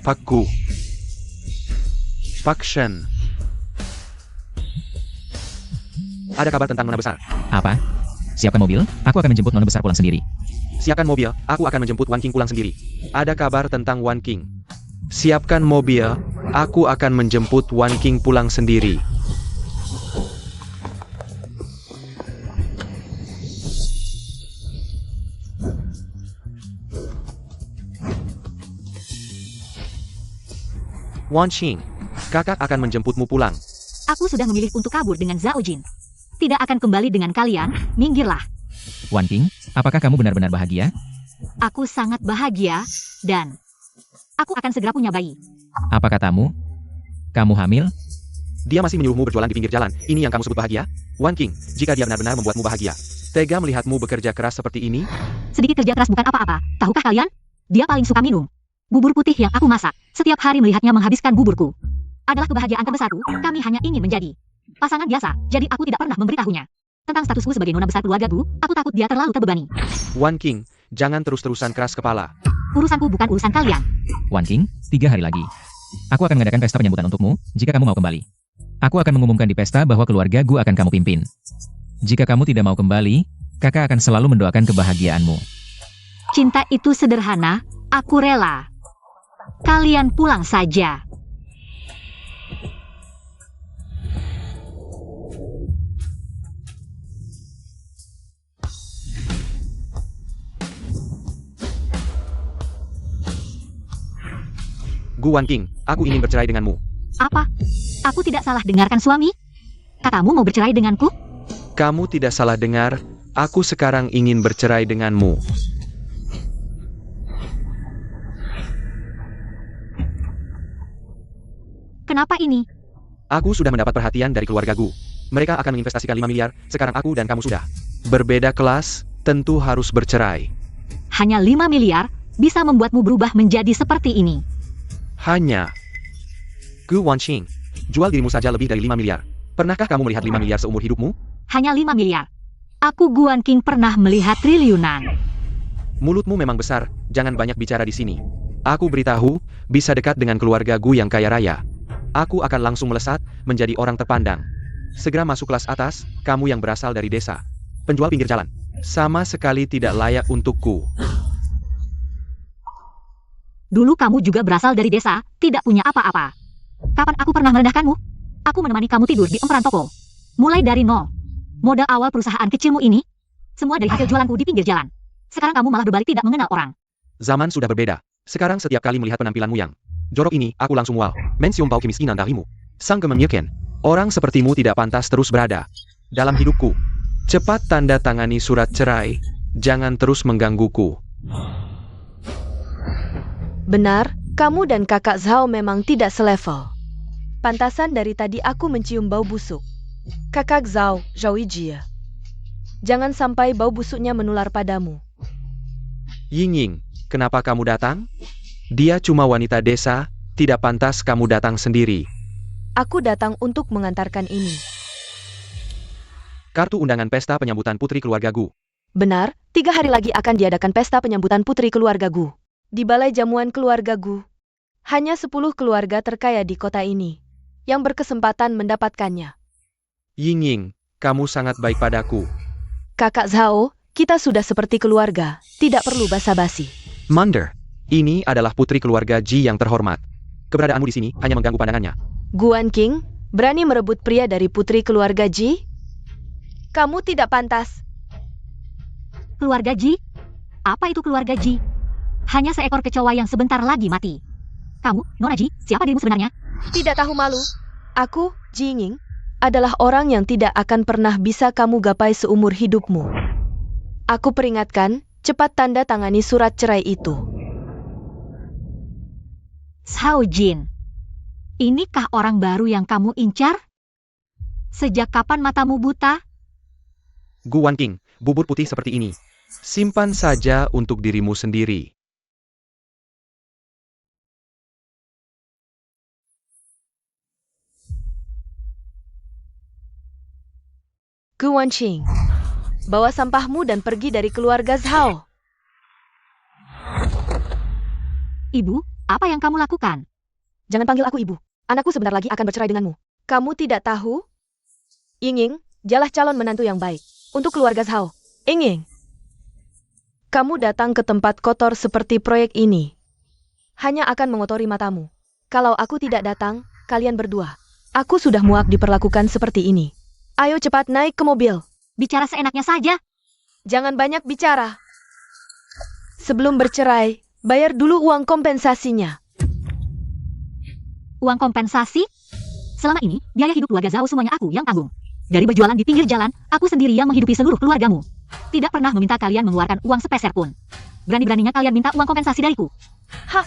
Pak Gu. Pak Shen. Ada kabar tentang Nona Besar. Apa? Siapkan mobil, aku akan menjemput Nona Besar pulang sendiri. Siapkan mobil, aku akan menjemput Wan King pulang sendiri. Ada kabar tentang Wan King. Siapkan mobil, aku akan menjemput Wan King pulang sendiri. Wan Qing, kakak akan menjemputmu pulang. Aku sudah memilih untuk kabur dengan Zhao Jin. Tidak akan kembali dengan kalian, minggirlah. Wan King, apakah kamu benar-benar bahagia? Aku sangat bahagia, dan aku akan segera punya bayi. Apa katamu? Kamu hamil? Dia masih menyuruhmu berjualan di pinggir jalan, ini yang kamu sebut bahagia? Wan King, jika dia benar-benar membuatmu bahagia, tega melihatmu bekerja keras seperti ini? Sedikit kerja keras bukan apa-apa, tahukah kalian? Dia paling suka minum bubur putih yang aku masak. Setiap hari melihatnya menghabiskan buburku adalah kebahagiaan terbesarku. Kami hanya ingin menjadi pasangan biasa, jadi aku tidak pernah memberitahunya tentang statusku sebagai nona besar keluargaku. Aku takut dia terlalu terbebani. Wan King, jangan terus-terusan keras kepala. Urusanku bukan urusan kalian. Wan King, 3 hari lagi. Aku akan mengadakan pesta penyambutan untukmu, jika kamu mau kembali. Aku akan mengumumkan di pesta bahwa keluarga Gu akan kamu pimpin. Jika kamu tidak mau kembali, kakak akan selalu mendoakan kebahagiaanmu. Cinta itu sederhana, aku rela. Kalian pulang saja. Gu Wan King, aku ingin bercerai denganmu. Apa? Aku tidak salah dengarkan suami? Kakakmu mau bercerai denganku? Kamu tidak salah dengar, aku sekarang ingin bercerai denganmu. Kenapa ini? Aku sudah mendapat perhatian dari keluarga Gu. Mereka akan menginvestasikan 5 miliar, sekarang aku dan kamu sudah berbeda kelas, tentu harus bercerai. Hanya 5 miliar bisa membuatmu berubah menjadi seperti ini. Hanya. Gu Wan Qing, jual dirimu saja lebih dari 5 miliar. Pernahkah kamu melihat 5 miliar seumur hidupmu? Hanya 5 miliar. Aku Guan King pernah melihat triliunan. Mulutmu memang besar, jangan banyak bicara di sini. Aku beritahu, bisa dekat dengan keluarga Gu yang kaya raya. Aku akan langsung melesat, menjadi orang terpandang. Segera masuk kelas atas, kamu yang berasal dari desa. Penjual pinggir jalan. Sama sekali tidak layak untukku. Dulu kamu juga berasal dari desa, tidak punya apa-apa. Kapan aku pernah merendahkanmu? Aku menemani kamu tidur di emperan toko. Mulai dari nol. Modal awal perusahaan kecilmu ini, semua dari hasil jualanku di pinggir jalan. Sekarang kamu malah berbalik tidak mengenal orang. Zaman sudah berbeda. Sekarang setiap kali melihat penampilanmu yang jorok ini, aku langsung mual. Mensiumpau kemiskinan darimu. Sang kemenyeken. Orang sepertimu tidak pantas terus berada dalam hidupku. Cepat tanda tangani surat cerai. Jangan terus menggangguku. Benar, kamu dan kakak Zhao memang tidak selevel. Pantasan dari tadi aku mencium bau busuk. Kakak Zhao, Zhao Yijie. Jangan sampai bau busuknya menular padamu. Ying, kenapa kamu datang? Dia cuma wanita desa, tidak pantas kamu datang sendiri. Aku datang untuk mengantarkan ini. Kartu undangan pesta penyambutan putri keluarga Gu. Benar, 3 hari lagi akan diadakan pesta penyambutan putri keluarga Gu. Di balai jamuan keluarga Gu. Hanya 10 keluarga terkaya di kota ini yang berkesempatan mendapatkannya. Ying, kamu sangat baik padaku. Kakak Zhao, kita sudah seperti keluarga, tidak perlu basa-basi. Mander, ini adalah putri keluarga Ji yang terhormat. Keberadaanmu di sini hanya mengganggu pandangannya. Guan King, berani merebut pria dari putri keluarga Ji? Kamu tidak pantas. Keluarga Ji? Apa itu keluarga Ji? Hanya seekor kecoa yang sebentar lagi mati. Kamu, Nona Ji, siapa dirimu sebenarnya? Tidak tahu malu. Aku, Ji Ying, adalah orang yang tidak akan pernah bisa kamu gapai seumur hidupmu. Aku peringatkan, cepat tanda tangani surat cerai itu. Zhao Jin. Inikah orang baru yang kamu incar? Sejak kapan matamu buta? Gu Wan King, bubur putih seperti ini. Simpan saja untuk dirimu sendiri. Gu Wanqing, bawa sampahmu dan pergi dari keluarga Zhao. Ibu, Apa yang kamu lakukan? Jangan panggil aku ibu. Anakku sebentar lagi akan bercerai denganmu. Kamu tidak tahu? Ying, dialah calon menantu yang baik untuk keluarga Zhao. Ying, kamu datang ke tempat kotor seperti proyek ini hanya akan mengotori matamu. Kalau aku tidak datang, kalian berdua. Aku sudah muak diperlakukan seperti ini. Ayo cepat naik ke mobil. Bicara seenaknya saja. Jangan banyak bicara. Sebelum bercerai, bayar dulu uang kompensasinya. Uang kompensasi? Selama ini, biaya hidup keluarga Zhao semuanya aku yang tanggung. Dari berjualan di pinggir jalan, aku sendiri yang menghidupi seluruh keluargamu. Tidak pernah meminta kalian mengeluarkan uang sepeser pun. Berani-beraninya kalian minta uang kompensasi dariku. Hah?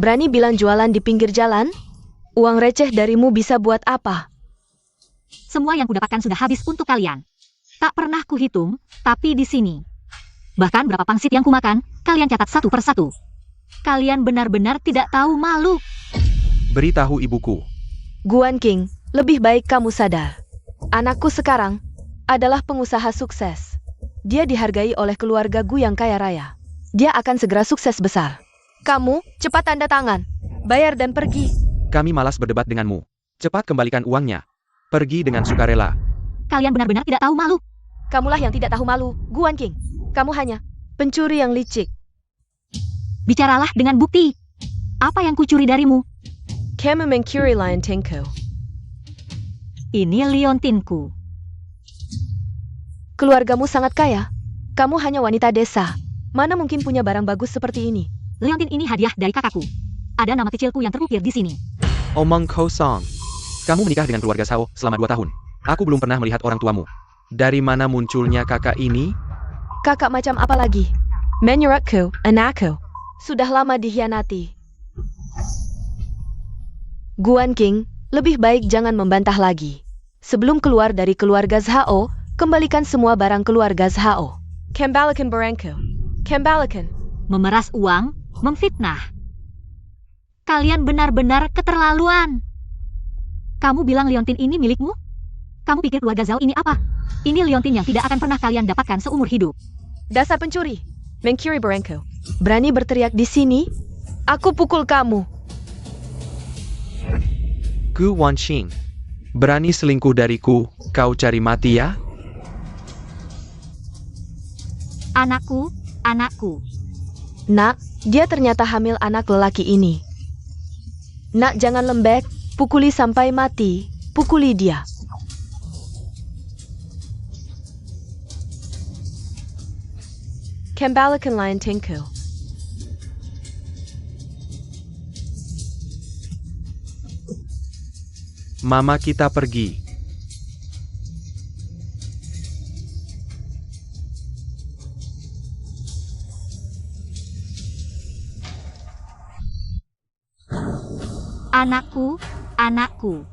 Berani bilang jualan di pinggir jalan? Uang receh darimu bisa buat apa? Semua yang kudapatkan sudah habis untuk kalian. Tak pernah kuhitung, tapi di sini. Bahkan berapa pangsit yang kumakan, kalian catat satu persatu. Kalian benar-benar tidak tahu malu. Beritahu ibuku. Guan King, lebih baik kamu sadar. Anakku sekarang adalah pengusaha sukses. Dia dihargai oleh keluarga Gu yang kaya raya. Dia akan segera sukses besar. Kamu, cepat tanda tangan. Bayar dan pergi. Kami malas berdebat denganmu. Cepat kembalikan uangnya. Pergi dengan sukarela. Kalian benar-benar tidak tahu malu. Kamulah yang tidak tahu malu, Guan King. Kamu hanya pencuri yang licik. Bicaralah dengan bukti. Apa yang kucuri darimu? Kamu mencuri liontinku. Ini liontinku. Keluargamu sangat kaya. Kamu hanya wanita desa. Mana mungkin punya barang bagus seperti ini? Liontin ini hadiah dari kakakku. Ada nama kecilku yang terukir di sini. Omong kosong. Kamu menikah dengan keluarga Zhao selama 2 tahun. Aku belum pernah melihat orang tuamu. Dari mana munculnya kakak ini? Kakak macam apa lagi? Menurutku, anakku sudah lama dikhianati. Guan King, lebih baik jangan membantah lagi. Sebelum keluar dari keluarga Zhao, kembalikan semua barang keluarga Zhao. Kembalikan barangku. Kembalikan. Memeras uang, memfitnah. Kalian benar-benar keterlaluan. Kamu bilang liontin ini milikmu? Kamu pikir keluarga Zhao ini apa? Ini liontin yang tidak akan pernah kalian dapatkan seumur hidup. Dasar pencuri. Mencuri barangku. Berani berteriak di sini? Aku pukul kamu. Gu Wanxing. Berani selingkuh dariku, kau cari mati ya? Anakku, anakku. Nak, dia ternyata hamil anak lelaki ini. Nak, jangan lembek. Pukuli sampai mati. Pukuli dia. Kembalikan liontinku. Mama kita pergi. Anakku, anakku.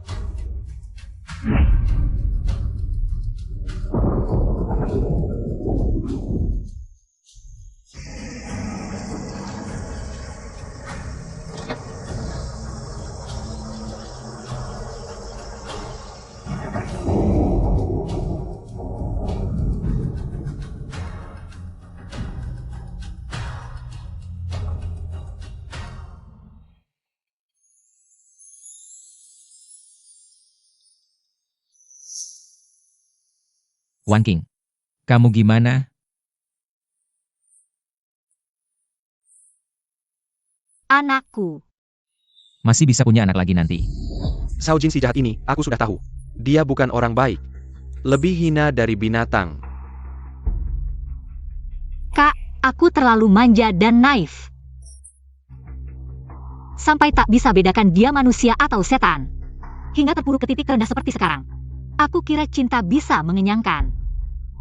Wan King, kamu gimana? Anakku. Masih bisa punya anak lagi nanti. Zhao Jin si jahat ini, aku sudah tahu. Dia bukan orang baik. Lebih hina dari binatang. Kak, aku terlalu manja dan naif. Sampai tak bisa bedakan dia manusia atau setan. Hingga terpuruk ke titik terendah seperti sekarang. Aku kira cinta bisa mengenyangkan.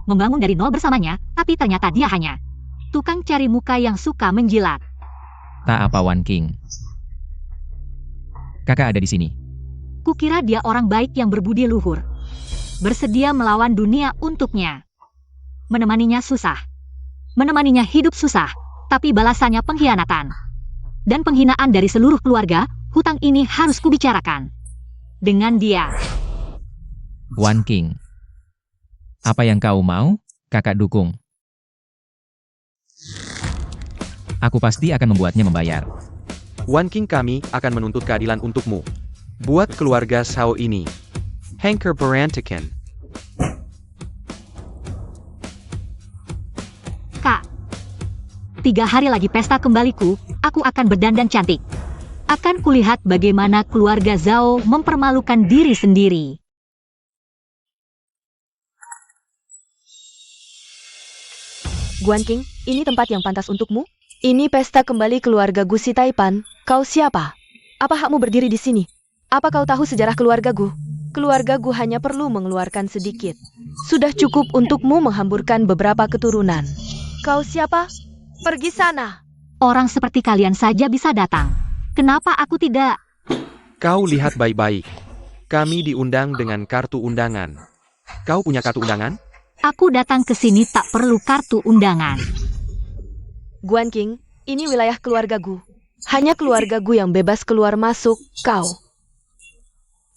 Membangun dari nol bersamanya, tapi ternyata dia hanya tukang cari muka yang suka menjilat. Tak apa Wan King. Kakak ada di sini. Kukira dia orang baik yang berbudi luhur. Bersedia melawan dunia untuknya. Menemaninya susah. Menemaninya hidup susah, tapi balasannya pengkhianatan. Dan penghinaan dari seluruh keluarga, hutang ini harus kubicarakan. Dengan dia. Wan King. Apa yang kau mau, kakak dukung. Aku pasti akan membuatnya membayar. Wan King, kami akan menuntut keadilan untukmu. Buat keluarga Zhao ini. Hanker berantakan. Kak, 3 hari lagi pesta kembaliku, aku akan berdandan cantik. Akan kulihat bagaimana keluarga Zhao mempermalukan diri sendiri. Guan King, ini tempat yang pantas untukmu? Ini pesta kembali keluarga Gu Si Taipan. Kau siapa? Apa hakmu berdiri di sini? Apa kau tahu sejarah keluarga Gu? Keluarga Gu hanya perlu mengeluarkan sedikit. Sudah cukup untukmu menghamburkan beberapa keturunan. Kau siapa? Pergi sana. Orang seperti kalian saja bisa datang. Kenapa aku tidak? Kau lihat baik-baik. Kami diundang dengan kartu undangan. Kau punya kartu undangan? Aku datang ke sini tak perlu kartu undangan. Guan King, ini wilayah keluarga Gu. Hanya keluarga Gu yang bebas keluar masuk.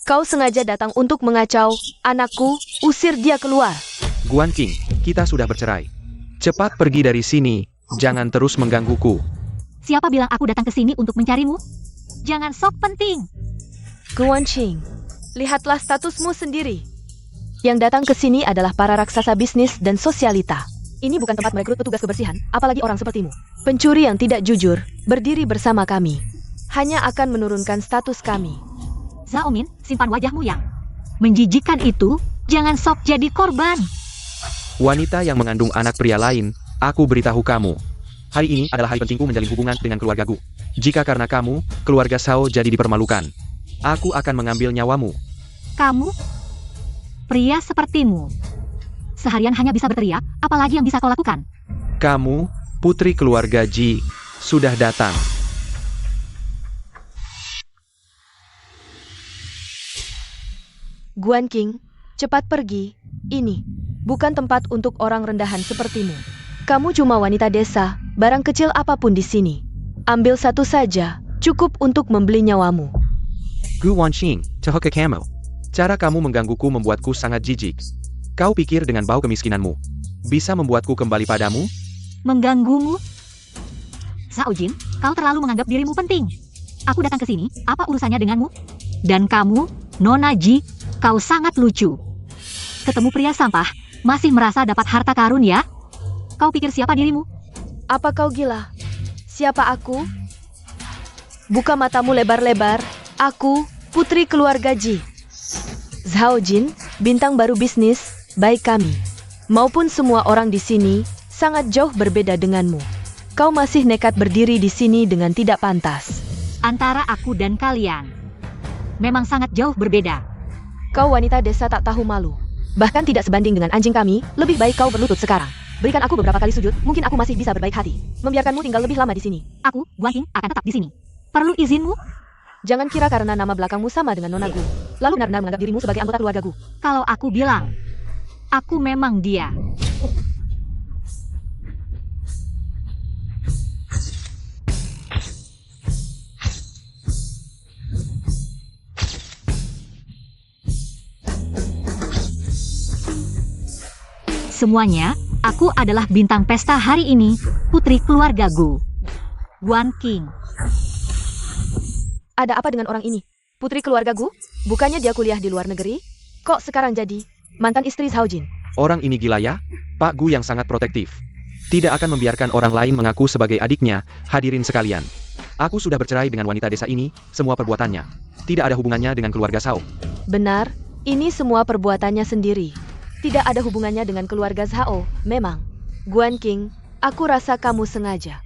Kau sengaja datang untuk mengacau. Anakku, usir dia keluar. Guan King, kita sudah bercerai. Cepat pergi dari sini. Jangan terus menggangguku. Siapa bilang aku datang ke sini untuk mencarimu? Jangan sok penting. Guan Qing, lihatlah statusmu sendiri. Yang datang ke sini adalah para raksasa bisnis dan sosialita. Ini bukan tempat merekrut petugas kebersihan, apalagi orang sepertimu. Pencuri yang tidak jujur, berdiri bersama kami. Hanya akan menurunkan status kami. Zhao Min, simpan wajahmu yang menjijikkan itu, jangan sok jadi korban. Wanita yang mengandung anak pria lain, aku beritahu kamu. Hari ini adalah hari pentingku menjalin hubungan dengan keluarga Gu. Jika karena kamu, keluarga Zhao jadi dipermalukan, aku akan mengambil nyawamu. Kamu? Pria sepertimu. Seharian hanya bisa berteriak, apalagi yang bisa kau lakukan? Kamu, putri keluarga Ji, sudah datang. Guan King, cepat pergi. Ini bukan tempat untuk orang rendahan sepertimu. Kamu cuma wanita desa, barang kecil apapun di sini. Ambil satu saja, cukup untuk membeli nyawamu. Gu Wanqing, Tehoka kamu. Cara kamu menggangguku membuatku sangat jijik. Kau pikir dengan bau kemiskinanmu bisa membuatku kembali padamu? Mengganggumu? Zhao Jin, kau terlalu menganggap dirimu penting. Aku datang ke sini, apa urusannya denganmu? Dan kamu, Nona Ji, kau sangat lucu. Ketemu pria sampah, masih merasa dapat harta karun ya? Kau pikir siapa dirimu? Apa kau gila? Siapa aku? Buka matamu lebar-lebar. Aku, putri keluarga Ji. Zhao Jin, bintang baru bisnis, baik kami maupun semua orang di sini sangat jauh berbeda denganmu. Kau masih nekat berdiri di sini dengan tidak pantas. Antara aku dan kalian memang sangat jauh berbeda. Kau wanita desa tak tahu malu. Bahkan tidak sebanding dengan anjing kami, lebih baik kau berlutut sekarang. Berikan aku beberapa kali sujud, mungkin aku masih bisa berbaik hati. Membiarkanmu tinggal lebih lama di sini. Aku, Guan King, akan tetap di sini. Perlu izinmu? Jangan kira karena nama belakangmu sama dengan Nona Gu, lalu benar-benar menganggap dirimu sebagai anggota keluarga Gu. Kalau aku bilang, aku memang dia. Semuanya, aku adalah bintang pesta hari ini, putri keluarga Gu. Guan King. Ada apa dengan orang ini? Putri keluarga Gu? Bukannya dia kuliah di luar negeri? Kok sekarang jadi mantan istri Zhao Jin? Orang ini gila ya? Pak Gu yang sangat protektif. Tidak akan membiarkan orang lain mengaku sebagai adiknya. Hadirin sekalian. Aku sudah bercerai dengan wanita desa ini, semua perbuatannya tidak ada hubungannya dengan keluarga Zhao. Benar, ini semua perbuatannya sendiri. Tidak ada hubungannya dengan keluarga Zhao, memang. Guan King, aku rasa kamu sengaja.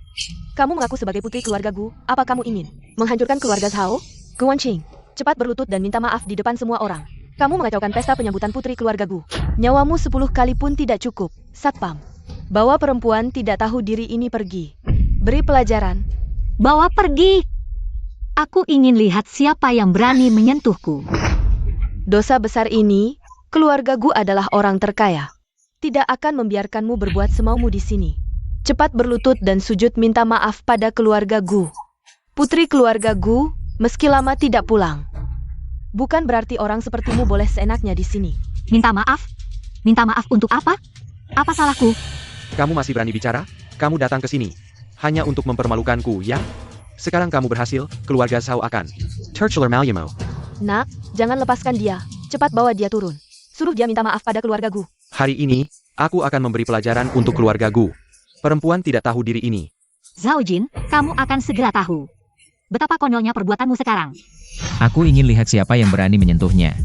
Kamu mengaku sebagai putri keluarga Gu, apa kamu ingin menghancurkan keluarga Zhao? Guan Qing, cepat berlutut dan minta maaf di depan semua orang. Kamu mengacaukan pesta penyambutan putri keluarga Gu. Nyawamu 10 kali pun tidak cukup. Satpam, bawa perempuan tidak tahu diri ini pergi. Beri pelajaran. Bawa pergi. Aku ingin lihat siapa yang berani menyentuhku. Dosa besar ini, keluarga Gu adalah orang terkaya. Tidak akan membiarkanmu berbuat semaumu di sini. Cepat berlutut dan sujud minta maaf pada keluarga Gu. Putri keluarga Gu, meski lama tidak pulang. Bukan berarti orang sepertimu boleh seenaknya di sini. Minta maaf? Minta maaf untuk apa? Apa salahku? Kamu masih berani bicara? Kamu datang ke sini. Hanya untuk mempermalukanku, ya? Sekarang kamu berhasil, keluarga Zhao akan tertular Malyamo. Nak, jangan lepaskan dia. Cepat bawa dia turun. Suruh dia minta maaf pada keluarga Gu. Hari ini, aku akan memberi pelajaran untuk keluarga Gu. Perempuan tidak tahu diri ini. Zhao Jin, kamu akan segera tahu betapa konyolnya perbuatanmu sekarang. Aku ingin lihat siapa yang berani menyentuhnya.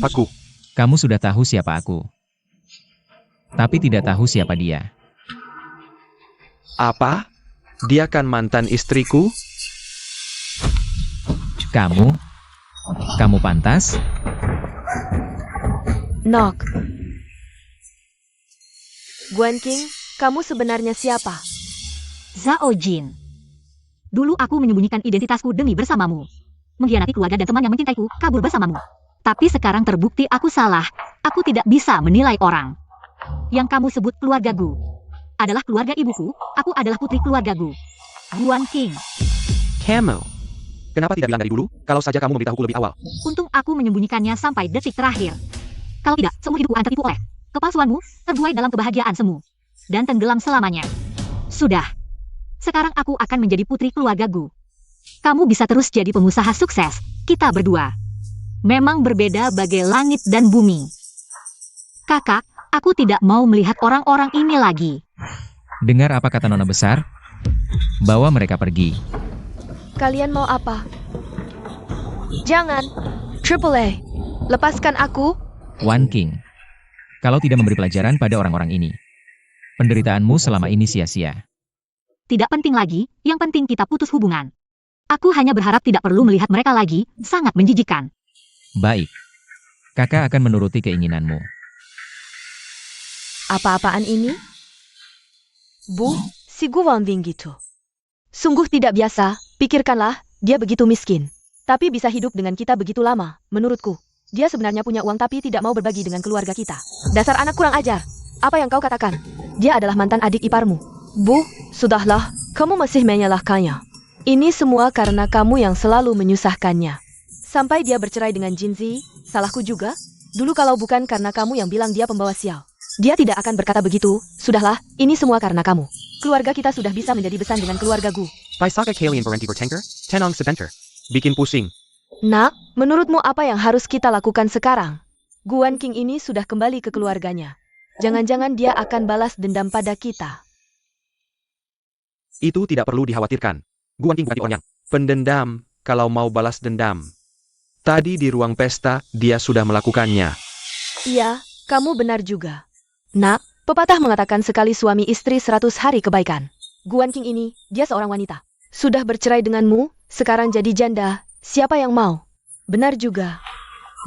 Aku. Kamu sudah tahu siapa aku. Tapi tidak tahu siapa dia. Apa? Dia kan mantan istriku? Kamu? Kamu pantas? Nok. Guan King, kamu sebenarnya siapa? Zhao Jin. Dulu aku menyembunyikan identitasku demi bersamamu. Mengkhianati keluarga dan teman yang mencintaiku, kabur bersamamu. Tapi sekarang terbukti aku salah. Aku tidak bisa menilai orang. Yang kamu sebut keluarga Gu adalah keluarga ibuku. Aku adalah putri keluarga Gu. Guan King. Kamu. Kenapa tidak bilang dari dulu, kalau saja kamu memberitahuku lebih awal? Untung aku menyembunyikannya sampai detik terakhir. Kalau tidak, seumur hidupku akan tertipu oleh kepalsuanmu, terbuai dalam kebahagiaan semu. Dan tenggelam selamanya. Sudah. Sekarang aku akan menjadi putri keluarga Gu. Kamu bisa terus jadi pengusaha sukses. Kita berdua memang berbeda bagai langit dan bumi. Kakak, aku tidak mau melihat orang-orang ini lagi. Dengar apa kata Nona besar? Bawa mereka pergi. Kalian mau apa? Jangan. Triple A. Lepaskan aku. Wan King. Kalau tidak memberi pelajaran pada orang-orang ini, penderitaanmu selama ini sia-sia. Tidak penting lagi, yang penting kita putus hubungan. Aku hanya berharap tidak perlu melihat mereka lagi, sangat menjijikkan. Baik. Kakak akan menuruti keinginanmu. Apa-apaan ini? Bu, si Gu Wanbing gitu. Sungguh tidak biasa, pikirkanlah, dia begitu miskin. Tapi bisa hidup dengan kita begitu lama, menurutku. Dia sebenarnya punya uang tapi tidak mau berbagi dengan keluarga kita. Dasar anak kurang ajar. Apa yang kau katakan? Dia adalah mantan adik iparmu. Bu, sudahlah, kamu masih menyalahkannya. Ini semua karena kamu yang selalu menyusahkannya. Sampai dia bercerai dengan Jinzi, salahku juga. Dulu kalau bukan karena kamu yang bilang dia pembawa sial. Dia tidak akan berkata begitu. Sudahlah, ini semua karena kamu. Keluarga kita sudah bisa menjadi besan dengan keluarga Gu. Paisaka Kalian berhenti bertengkar, Tenang sebentar. Bikin pusing. Nak, menurutmu apa yang harus kita lakukan sekarang? Guan King ini sudah kembali ke keluarganya. Jangan-jangan dia akan balas dendam pada kita. Itu tidak perlu dikhawatirkan. Guan King berarti orang yang pendendam, kalau mau balas dendam. Tadi di ruang pesta, dia sudah melakukannya. Iya, kamu benar juga. Nak, pepatah mengatakan sekali suami istri 100 hari kebaikan. Guan King ini, dia seorang wanita. Sudah bercerai denganmu, sekarang jadi janda. Siapa yang mau? Benar juga.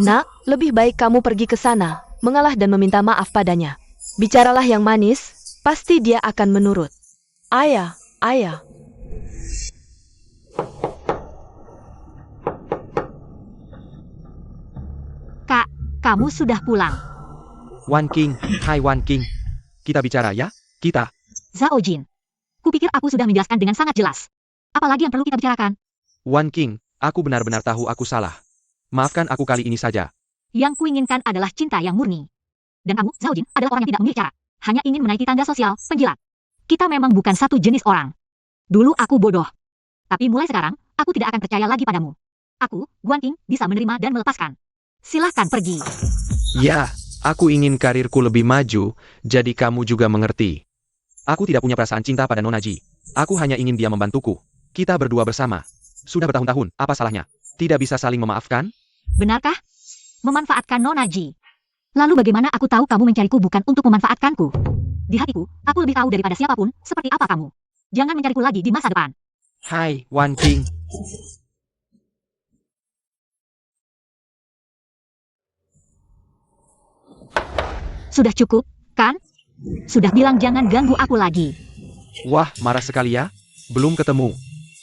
Nak, lebih baik kamu pergi ke sana, mengalah dan meminta maaf padanya. Bicaralah yang manis, pasti dia akan menurut. Ayah. Kak, kamu sudah pulang. Wan King, hai Wan King. Kita bicara ya, kita. Zhao Jin. Kupikir aku sudah menjelaskan dengan sangat jelas. Apalagi yang perlu kita bicarakan? Wan King, aku benar-benar tahu aku salah. Maafkan aku kali ini saja. Yang kuinginkan adalah cinta yang murni. Dan kamu, Zhao Jin, adalah orang yang tidak memiliki cara. Hanya ingin menaiki tangga sosial, penjilat. Kita memang bukan satu jenis orang. Dulu aku bodoh. Tapi mulai sekarang, aku tidak akan percaya lagi padamu. Aku, Guan King, bisa menerima dan melepaskan. Silahkan pergi. Ya, aku ingin karirku lebih maju, jadi kamu juga mengerti. Aku tidak punya perasaan cinta pada Nona Ji. Aku hanya ingin dia membantuku. Kita berdua bersama. Sudah bertahun-tahun, apa salahnya? Tidak bisa saling memaafkan? Benarkah? Memanfaatkan Nona Ji. Lalu bagaimana aku tahu kamu mencariku bukan untuk memanfaatkanku? Di hatiku, aku lebih tahu daripada siapapun, seperti apa kamu. Jangan mencariku lagi di masa depan. Hai, Wan King. Sudah cukup, kan? Sudah bilang jangan ganggu aku lagi. Wah, marah sekali ya? Belum ketemu.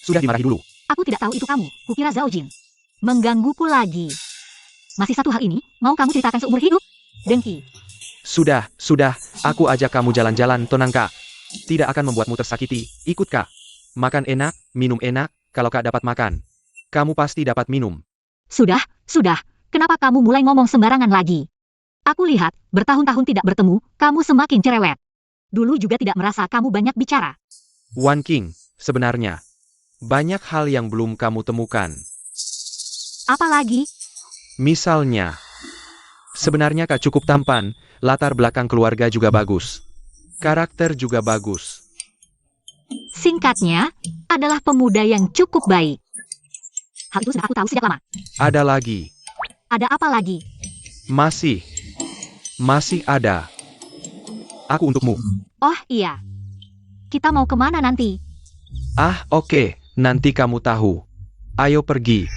Sudah dimarahi dulu. Aku tidak tahu itu kamu, kukira Zhao Jin. Menggangguku lagi. Masih satu hal ini, mau kamu ceritakan seumur hidup? Dengki. Sudah, aku ajak kamu jalan-jalan, tenang Kak. Tidak akan membuatmu tersakiti, ikut Kak. Makan enak, minum enak, kalau Kak dapat makan. Kamu pasti dapat minum. Sudah. Kenapa kamu mulai ngomong sembarangan lagi? Aku lihat, bertahun-tahun tidak bertemu, kamu semakin cerewet. Dulu juga tidak merasa kamu banyak bicara. Wan King, sebenarnya, banyak hal yang belum kamu temukan. Apalagi, Misalnya, sebenarnya Kak cukup tampan, latar belakang keluarga juga bagus. Karakter juga bagus. singkatnya, adalah pemuda yang cukup baik. Hal itu sudah aku tahu sejak lama. Ada lagi. Ada apa lagi? Masih ada. Aku untukmu. Oh iya. Kita mau kemana nanti? Ah, oke, nanti kamu tahu. Ayo pergi.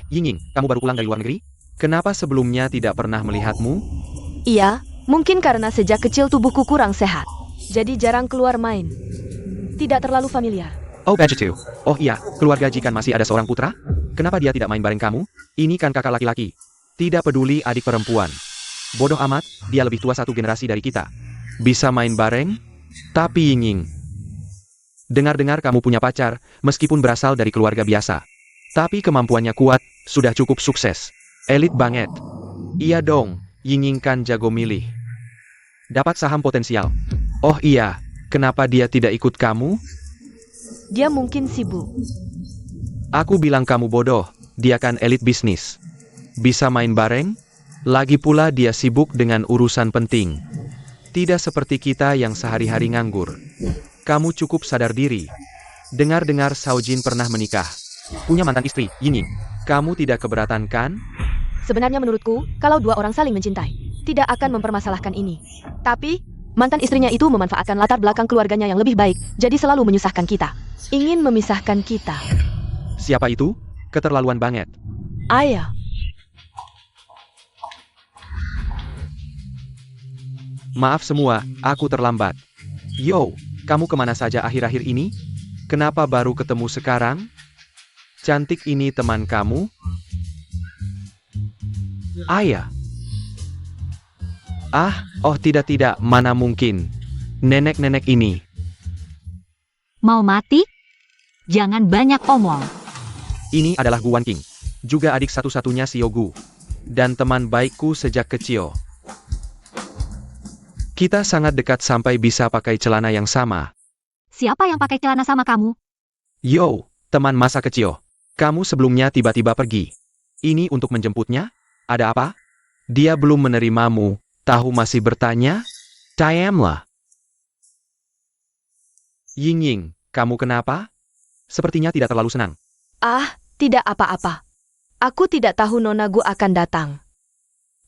Yinging, kamu baru pulang dari luar negeri? Kenapa sebelumnya tidak pernah melihatmu? Iya, mungkin karena sejak kecil tubuhku kurang sehat. Jadi jarang keluar main. Tidak terlalu familiar. Oh, begitu. Oh iya, keluarga Jikan masih ada seorang putra? Kenapa dia tidak main bareng kamu? Ini kan kakak laki-laki. Tidak peduli adik perempuan. Bodoh amat, dia lebih tua satu generasi dari kita. Bisa main bareng? Tapi Yinging, dengar-dengar kamu punya pacar, meskipun berasal dari keluarga biasa. Tapi kemampuannya kuat, sudah cukup sukses. Elit banget. Iya dong, Yinging kan jago milih. Dapat saham potensial. Oh iya, kenapa dia tidak ikut kamu? Dia mungkin sibuk. Aku bilang kamu bodoh, dia kan elit bisnis. Bisa main bareng? Lagi pula dia sibuk dengan urusan penting. Tidak seperti kita yang sehari-hari nganggur. Kamu cukup sadar diri. Dengar-dengar Shaojin pernah menikah. Punya mantan istri, Yinging. Kamu tidak keberatan kan? Sebenarnya menurutku, kalau dua orang saling mencintai, tidak akan mempermasalahkan ini. Tapi, mantan istrinya itu memanfaatkan latar belakang keluarganya yang lebih baik, jadi selalu menyusahkan kita. Ingin memisahkan kita. Siapa itu? Keterlaluan banget. Ayah. Maaf semua, aku terlambat. Yo, kamu kemana saja akhir-akhir ini? Kenapa baru ketemu sekarang? Cantik ini teman kamu? Ayah. Oh tidak, mana mungkin. Nenek-nenek ini. Mau mati? Jangan banyak omong. Ini adalah Gu Wan King. Juga adik satu-satunya Xiao Gu. Dan teman baikku sejak kecil. Kita sangat dekat sampai bisa pakai celana yang sama. Siapa yang pakai celana sama kamu? Yo, teman masa kecil. Kamu sebelumnya tiba-tiba pergi. Ini untuk menjemputnya? Ada apa? Dia belum menerimamu. Tahu masih bertanya? Diamlah. Yinging, kamu kenapa? Sepertinya tidak terlalu senang. Tidak apa-apa. Aku tidak tahu Nona Gu akan datang.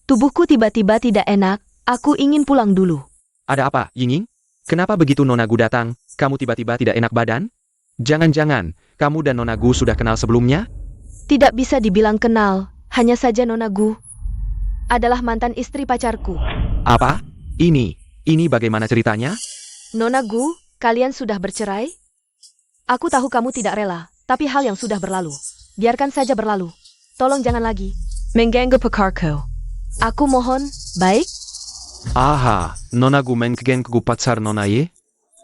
Tubuhku tiba-tiba tidak enak, aku ingin pulang dulu. Ada apa, Yinging? Kenapa begitu Nona Gu datang, kamu tiba-tiba tidak enak badan? Jangan-jangan, kamu dan Nona Gu sudah kenal sebelumnya? Tidak bisa dibilang kenal, hanya saja Nona Gu adalah mantan istri pacarku. Apa? Ini bagaimana ceritanya? Nona Gu, kalian sudah bercerai? Aku tahu kamu tidak rela, tapi hal yang sudah berlalu. Biarkan saja berlalu. Tolong jangan lagi mengganggu pacarku. Aku mohon, baik? Aha, Nona Gu mengganggu pacar Nona Ye?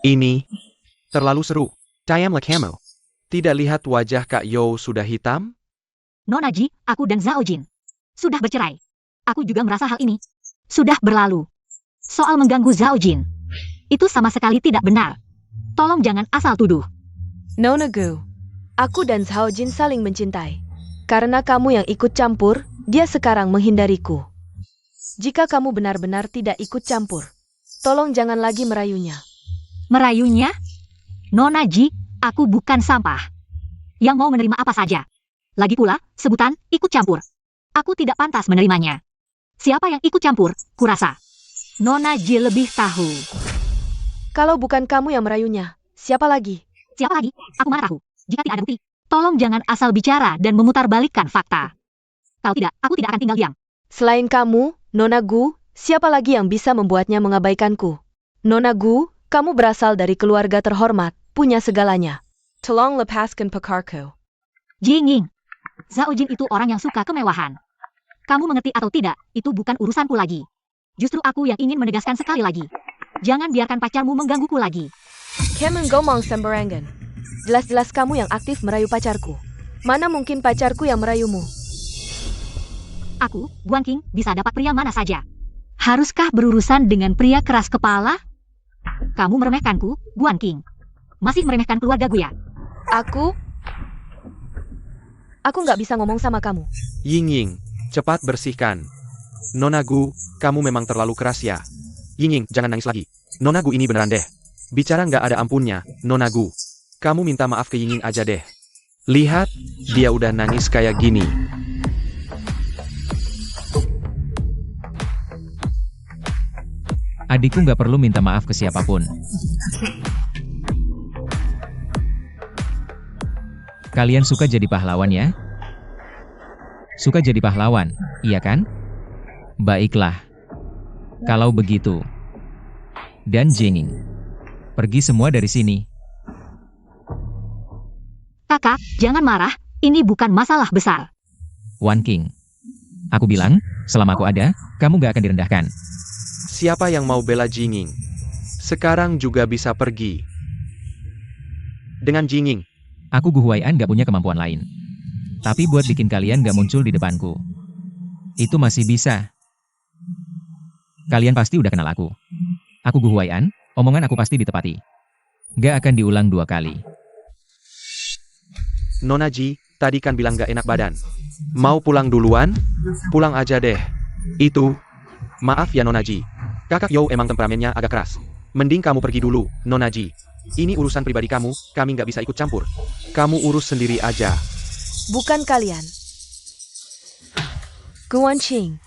Ini terlalu seru. Diamlah kamu. Tidak lihat wajah Kak Yo sudah hitam? Nona Ji, aku dan Shaojin sudah bercerai. Aku juga merasa hal ini sudah berlalu. Soal mengganggu Shaojin, itu sama sekali tidak benar. Tolong jangan asal tuduh. Nona Gu, aku dan Shaojin saling mencintai. Karena kamu yang ikut campur, dia sekarang menghindariku. Jika kamu benar-benar tidak ikut campur, tolong jangan lagi merayunya. Merayunya? Nona Ji, aku bukan sampah yang mau menerima apa saja. Lagi pula, sebutan ikut campur. Aku tidak pantas menerimanya. Siapa yang ikut campur, kurasa Nona Ji lebih tahu. Kalau bukan kamu yang merayunya, siapa lagi? Siapa lagi? Aku mana tahu. Jika tidak ada bukti, tolong jangan asal bicara dan memutarbalikkan fakta. Kalau tidak, aku tidak akan tinggal diam. Selain kamu, Nona Gu, siapa lagi yang bisa membuatnya mengabaikanku? Nona Gu, kamu berasal dari keluarga terhormat, punya segalanya. Tolong lepaskan pacarku. Yinging, Shaojin itu orang yang suka kemewahan. Kamu mengerti atau tidak, itu bukan urusanku lagi. Justru aku yang ingin menegaskan sekali lagi. Jangan biarkan pacarmu menggangguku lagi. Kamu ngomong sembarangan. Jelas-jelas kamu yang aktif merayu pacarku. Mana mungkin pacarku yang merayumu? Aku, Guan King, bisa dapat pria mana saja. Haruskah berurusan dengan pria keras kepala? Kamu meremehkanku, Guan King. Masih meremehkan keluarga gue ya? Aku nggak bisa ngomong sama kamu. Ying Ying, cepat bersihkan. Nona Gu, kamu memang terlalu keras ya. Ying Ying, jangan nangis lagi. Nona Gu ini beneran deh. Bicara nggak ada ampunnya, Nona Gu. Kamu minta maaf ke Ying Ying aja deh. Lihat, dia udah nangis kayak gini. Adikku nggak perlu minta maaf ke siapapun. Kalian suka jadi pahlawan ya? Suka jadi pahlawan, iya kan? Baiklah. Kalau begitu. Dan Jinging. Pergi semua dari sini. Kakak, jangan marah. Ini bukan masalah besar. Wan King. Aku bilang, selama aku ada, kamu nggak akan direndahkan. Siapa yang mau bela Jing Ying? Sekarang juga bisa pergi. Dengan Jing Ying. Aku Gu Huai'an nggak punya kemampuan lain. Tapi buat bikin kalian nggak muncul di depanku. Itu masih bisa. Kalian pasti udah kenal aku. Aku Gu Huai'an, omongan aku pasti ditepati. Nggak akan diulang 2 kali. Nona Ji, tadi kan bilang gak enak badan. Mau pulang duluan? Pulang aja deh. Itu. Maaf ya Nona Ji. Kakak Yo emang temperamennya agak keras. Mending kamu pergi dulu, Nona Ji. Ini urusan pribadi kamu, kami nggak bisa ikut campur. Kamu urus sendiri aja. Bukan kalian. Guan Qing.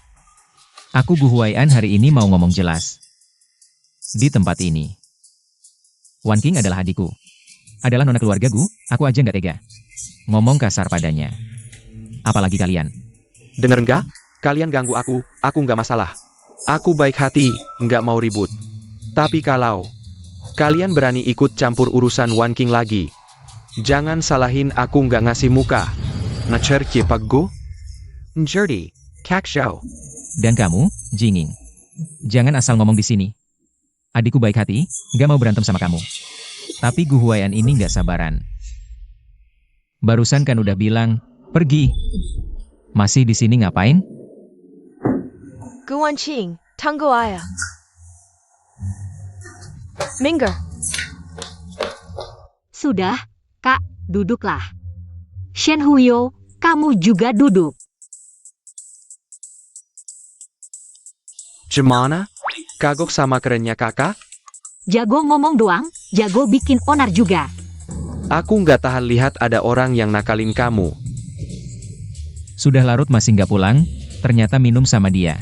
Aku Gu Huai'an hari ini mau ngomong jelas. Di tempat ini. Wan King adalah adikku. Adalah nona keluarga Gu, aku aja nggak tega. Ngomong kasar padanya. Apalagi kalian. Denger nggak? Kalian ganggu aku nggak masalah. Aku baik hati, nggak mau ribut. Tapi kalau kalian berani ikut campur urusan Wan King lagi, jangan salahin aku nggak ngasih muka. Nacer Paggo? Njerde, Kak Xiao. Dan kamu, Jinging. Jangan asal ngomong di sini. Adikku baik hati, nggak mau berantem sama kamu. Tapi Gu Huai'an ini nggak sabaran. Barusan kan udah bilang, pergi. Masih di sini ngapain? Guan Qing, tunggu ayah. Minggir. Sudah, Kak, duduklah. Shen Huyo, kamu juga duduk. Gimana? Kagok sama kerennya kakak? Jago ngomong doang, jago bikin onar juga. Aku nggak tahan lihat ada orang yang nakalin kamu. Sudah larut masih nggak pulang, ternyata minum sama dia.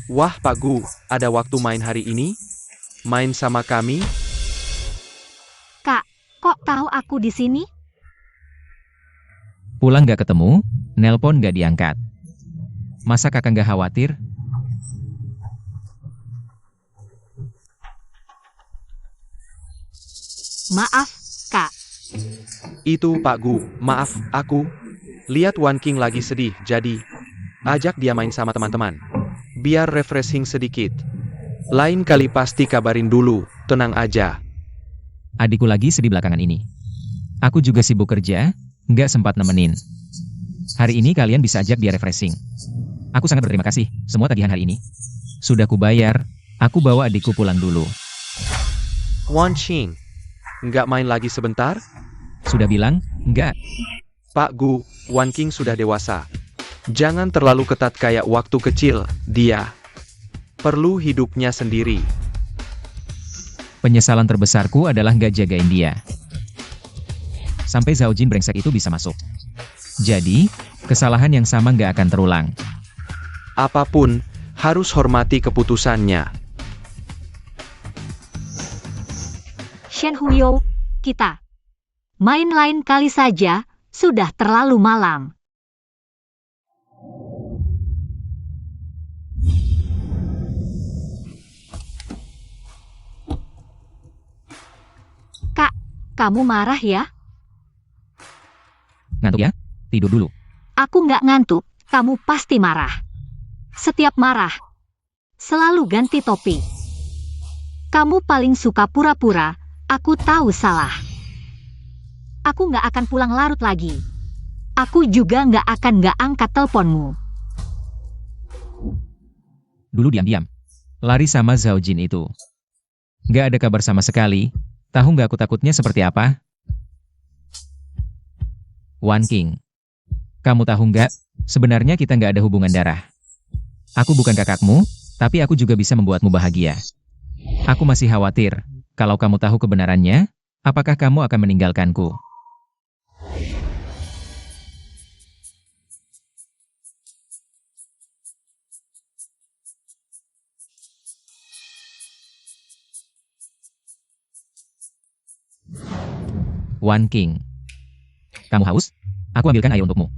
Wah Pak Gu, ada waktu main hari ini? Main sama kami? Kak, kok tahu aku di sini? Pulang nggak ketemu, nelpon nggak diangkat. Masa kakak nggak khawatir? Maaf, Kak. Itu Pak Gu, maaf, aku. Lihat Wan King lagi sedih, jadi ajak dia main sama teman-teman. Biar refreshing sedikit. Lain kali pasti kabarin dulu, tenang aja. Adikku lagi sedih belakangan ini. Aku juga sibuk kerja, nggak sempat nemenin. Hari ini kalian bisa ajak dia refreshing. Aku sangat berterima kasih, semua tagihan hari ini. Sudah kubayar, aku bawa adikku pulang dulu. Wan Qing, nggak main lagi sebentar? Sudah bilang, nggak. Pak Gu, Wan King sudah dewasa. Jangan terlalu ketat kayak waktu kecil, dia perlu hidupnya sendiri. Penyesalan terbesarku adalah nggak jagain dia. Sampai Zhao Jin brengsek itu bisa masuk. Jadi, kesalahan yang sama nggak akan terulang. Apapun, harus hormati keputusannya. Shen Huyo, kita main lain kali saja, sudah terlalu malam. Kak, kamu marah ya? Ngantuk ya? Tidur dulu. Aku nggak ngantuk, kamu pasti marah. Setiap marah, selalu ganti topik. Kamu paling suka pura-pura, aku tahu salah. Aku nggak akan pulang larut lagi. Aku juga nggak akan nggak angkat teleponmu. Dulu diam-diam. Lari sama Zhao Jin itu. Nggak ada kabar sama sekali. Tahu nggak aku takutnya seperti apa? Wan King. Kamu tahu nggak? Sebenarnya kita nggak ada hubungan darah. Aku bukan kakakmu, tapi aku juga bisa membuatmu bahagia. Aku masih khawatir, kalau kamu tahu kebenarannya, apakah kamu akan meninggalkanku? Wan King. Kamu haus? Aku ambilkan air untukmu.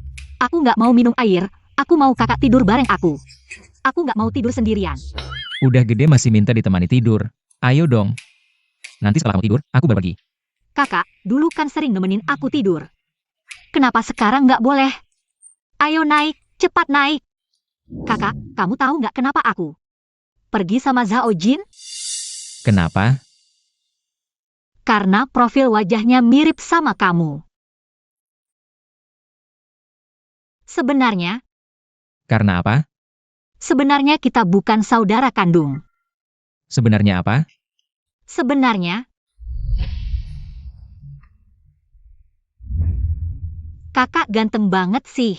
Aku nggak mau minum air, aku mau kakak tidur bareng aku. Aku nggak mau tidur sendirian. Udah gede masih minta ditemani tidur. Ayo dong. Nanti setelah kamu tidur, aku baru pergi. Kakak, dulu kan sering nemenin aku tidur. Kenapa sekarang nggak boleh? Ayo naik, cepat naik. Kakak, kamu tahu nggak kenapa aku pergi sama Zhao Jin? Kenapa? Karena profil wajahnya mirip sama kamu. Sebenarnya, Karena apa? sebenarnya kita bukan saudara kandung. Sebenarnya apa? Sebenarnya, kakak ganteng banget sih.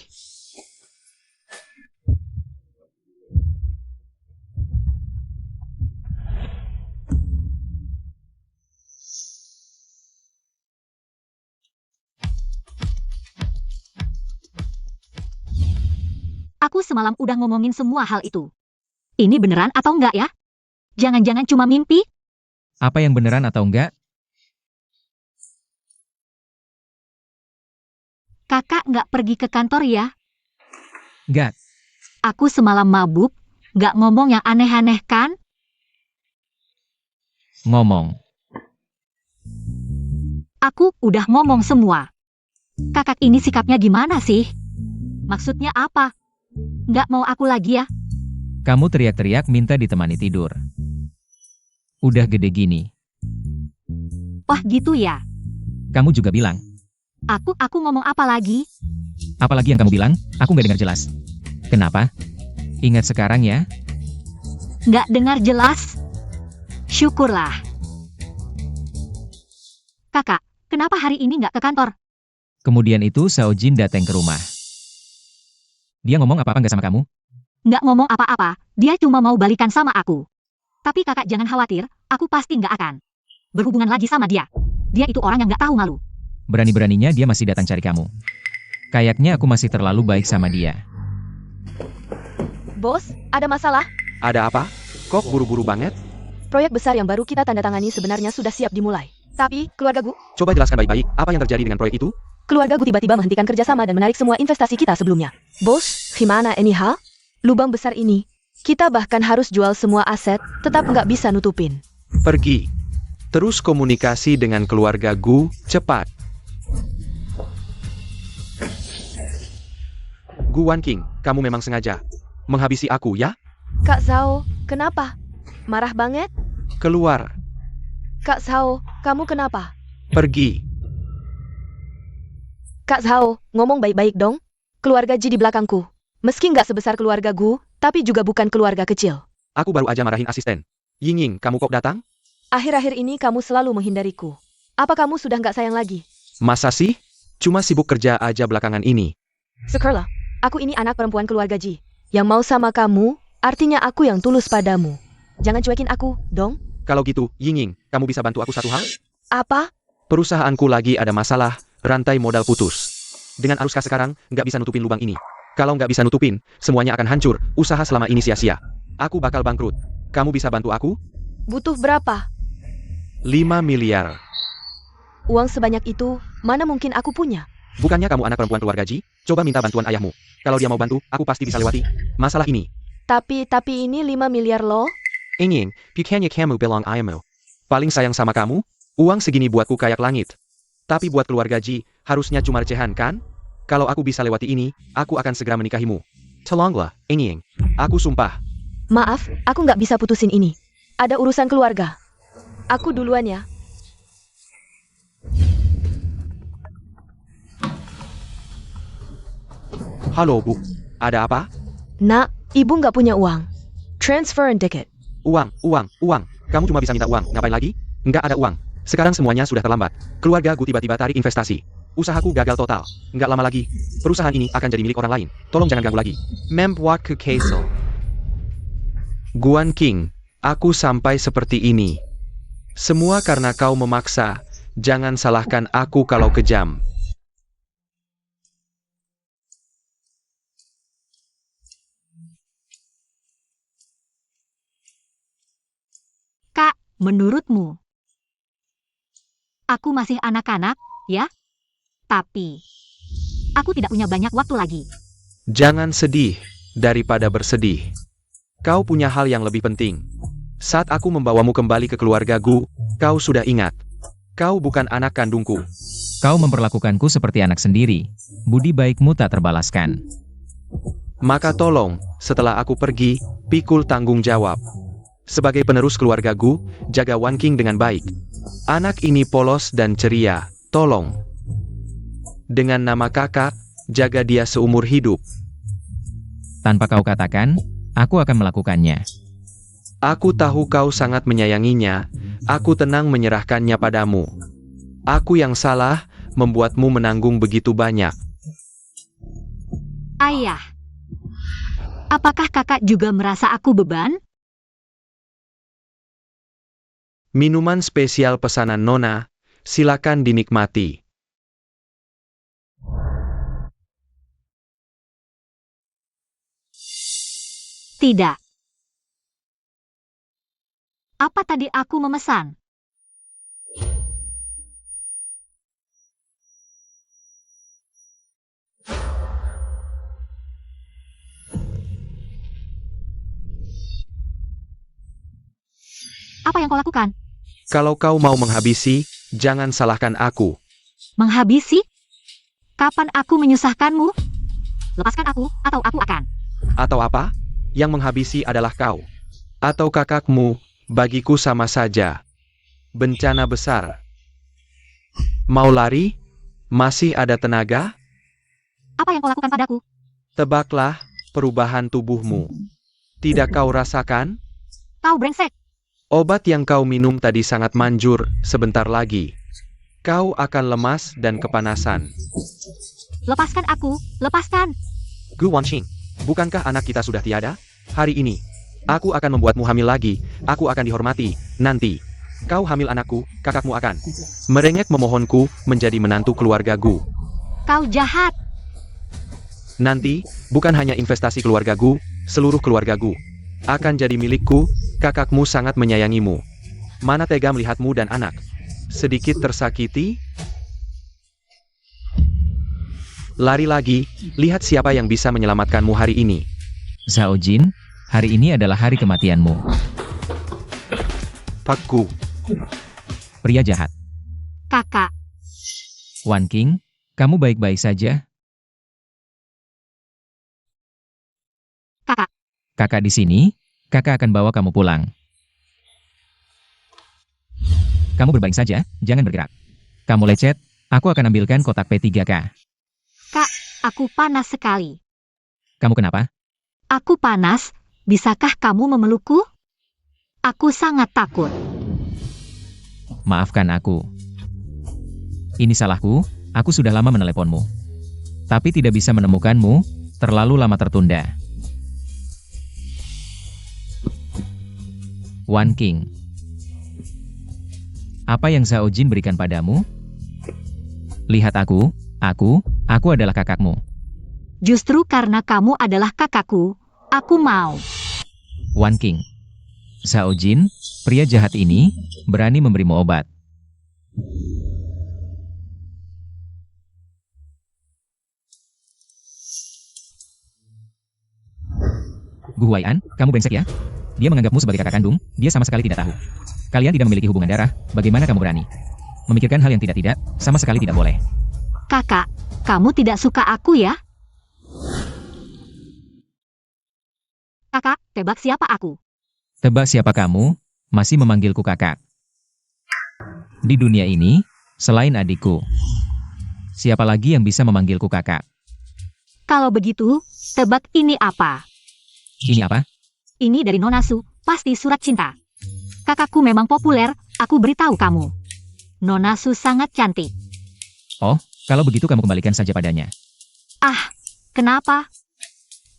Aku semalam udah ngomongin semua hal itu. Ini beneran atau enggak ya? Jangan-jangan cuma mimpi? Apa yang beneran atau enggak? Kakak nggak pergi ke kantor ya? Enggak. Aku semalam mabuk, nggak ngomong yang aneh-aneh kan? Ngomong. Aku udah ngomong semua. Kakak ini sikapnya gimana sih? Maksudnya apa? Nggak mau aku lagi ya? Kamu teriak-teriak minta ditemani tidur. Udah gede gini. Wah gitu ya? Kamu juga bilang. Aku ngomong apa lagi? Apalagi yang kamu bilang, aku nggak dengar jelas. Kenapa? Ingat sekarang ya. Nggak dengar jelas? Syukurlah. Kakak, kenapa hari ini nggak ke kantor? Kemudian itu Zhao Jin datang ke rumah. Dia ngomong apa-apa nggak sama kamu? Nggak ngomong apa-apa, dia cuma mau balikan sama aku. Tapi kakak jangan khawatir, aku pasti nggak akan berhubungan lagi sama dia. Dia itu orang yang nggak tahu malu. Berani-beraninya dia masih datang cari kamu. Kayaknya aku masih terlalu baik sama dia. Bos, ada masalah? Ada apa? Kok buru-buru banget? Proyek besar yang baru kita tanda tangani sebenarnya sudah siap dimulai. Tapi, keluarga Gu Coba jelaskan baik-baik, apa yang terjadi dengan proyek itu? Keluarga Gu tiba-tiba menghentikan kerjasama dan menarik semua investasi kita sebelumnya. Bos, gimana ini hal? Lubang besar ini, kita bahkan harus jual semua aset, tetap nggak bisa nutupin. Pergi. Terus komunikasi dengan keluarga Gu, cepat. Gu Wan King, kamu memang sengaja menghabisi aku ya? Kak Zhao, kenapa? Marah banget? Keluar. Kak Zhao, kamu kenapa? Pergi. Kak Zhao, ngomong baik-baik dong. Keluarga Ji di belakangku. Meski nggak sebesar keluarga Gu, tapi juga bukan keluarga kecil. Aku baru aja marahin asisten. Ying, kamu kok datang? Akhir-akhir ini kamu selalu menghindariku. Apa kamu sudah nggak sayang lagi? Masa sih? Cuma sibuk kerja aja belakangan ini. Syukurlah, aku ini anak perempuan keluarga Ji. Yang mau sama kamu, artinya aku yang tulus padamu. Jangan cuekin aku, dong. Kalau gitu, Ying, kamu bisa bantu aku satu hal? Apa? Perusahaanku lagi ada masalah, rantai modal putus. Dengan arus kas sekarang, nggak bisa nutupin lubang ini. Kalau nggak bisa nutupin, semuanya akan hancur, usaha selama ini sia-sia. Aku bakal bangkrut. Kamu bisa bantu aku? Butuh berapa? 5 miliar. Uang sebanyak itu, mana mungkin aku punya? Bukannya kamu anak perempuan keluarga Ji? Coba minta bantuan ayahmu. Kalau dia mau bantu, aku pasti bisa lewati masalah ini. Tapi ini 5 miliar loh. Ingin, pikirnya kamu bilang ayahmu paling sayang sama kamu? Uang segini buatku kayak langit. Tapi buat keluarga Ji, harusnya cuma recehan kan? Kalau aku bisa lewati ini, aku akan segera menikahimu. Tolonglah, Ingin. Aku sumpah. Maaf, aku nggak bisa putusin ini. Ada urusan keluarga. Aku duluan ya. Halo Bu, ada apa? Nak, ibu nggak punya uang. Transfer and ticket. Uang. Kamu cuma bisa minta uang, ngapain lagi? Nggak ada uang. Sekarang semuanya sudah terlambat. Keluarga Gu tiba-tiba tarik investasi. Usahaku gagal total. Nggak lama lagi, perusahaan ini akan jadi milik orang lain. Tolong jangan ganggu lagi. Membuat ke Castle. Guan King, aku sampai seperti ini. Semua karena kau memaksa. Jangan salahkan aku kalau kejam. Kak, menurutmu? Aku masih anak-anak, ya? Tapi, aku tidak punya banyak waktu lagi. Jangan sedih daripada bersedih. Kau punya hal yang lebih penting. Saat aku membawamu kembali ke keluarga Gu, kau sudah ingat. Kau bukan anak kandungku. Kau memperlakukanku seperti anak sendiri. Budi baikmu tak terbalaskan. Maka tolong, setelah aku pergi, pikul tanggung jawab. Sebagai penerus keluarga Gu, jaga Wan King dengan baik. Anak ini polos dan ceria, tolong. Dengan nama kakak, jaga dia seumur hidup. Tanpa kau katakan, aku akan melakukannya. Aku tahu kau sangat menyayanginya, aku tenang menyerahkannya padamu. Aku yang salah, membuatmu menanggung begitu banyak. Ayah, apakah kakak juga merasa aku beban? Minuman spesial pesanan Nona, silakan dinikmati. Tidak. Apa tadi aku memesan? Apa yang kau lakukan? Kalau kau mau menghabisi, jangan salahkan aku. Menghabisi? Kapan aku menyusahkanmu? Lepaskan aku, atau aku akan. Atau apa? Yang menghabisi adalah kau. Atau kakakmu, bagiku sama saja. Bencana besar. Mau lari? Masih ada tenaga? Apa yang kau lakukan padaku? Tebaklah perubahan tubuhmu. Tidak kau rasakan? Kau brengsek. Obat yang kau minum tadi sangat manjur, sebentar lagi. Kau akan lemas dan kepanasan. Lepaskan aku, lepaskan. Gu Wanxing, bukankah anak kita sudah tiada? Hari ini, aku akan membuatmu hamil lagi, aku akan dihormati, nanti. Kau hamil anakku, kakakmu akan merengek memohonku menjadi menantu keluarga Gu. Kau jahat. Nanti, bukan hanya investasi keluarga Gu, seluruh keluarga Gu akan jadi milikku, kakakmu sangat menyayangimu. Mana tega melihatmu dan anak sedikit tersakiti? Lari lagi, lihat siapa yang bisa menyelamatkanmu hari ini. Zhao Jin, hari ini adalah hari kematianmu. Pak Gu. Pria jahat. Kakak, Wan King, kamu baik-baik saja? kakak, Kakak di sini, kakak akan bawa kamu pulang. Kamu berbaring saja, jangan bergerak. Kamu lecet, aku akan ambilkan kotak P3K. aku panas sekali. Kamu kenapa? Aku panas, bisakah kamu memelukku? Aku sangat takut. Maafkan aku. Ini salahku, aku sudah lama meneleponmu. Tapi tidak bisa menemukanmu, terlalu lama tertunda. Wan King. Apa yang Zhao Jin berikan padamu? Lihat aku adalah kakakmu. Justru karena kamu adalah kakakku, aku mau. Wan King. Zhao Jin, pria jahat ini, berani memberimu obat. Gu Huai'an, kamu brengsek ya? Dia menganggapmu sebagai kakak kandung, dia sama sekali tidak tahu. Kalian tidak memiliki hubungan darah, bagaimana kamu berani? Memikirkan hal yang tidak-tidak, sama sekali tidak boleh. Kakak, kamu tidak suka aku ya? Kakak, tebak siapa aku? Tebak siapa kamu, masih memanggilku kakak. Di dunia ini, selain adikku, siapa lagi yang bisa memanggilku kakak? Kalau begitu, tebak ini apa? Ini apa? Ini dari Nona Su, pasti surat cinta. Kakakku memang populer, aku beritahu kamu. Nona Su sangat cantik. Oh, kalau begitu kamu kembalikan saja padanya. Ah, kenapa?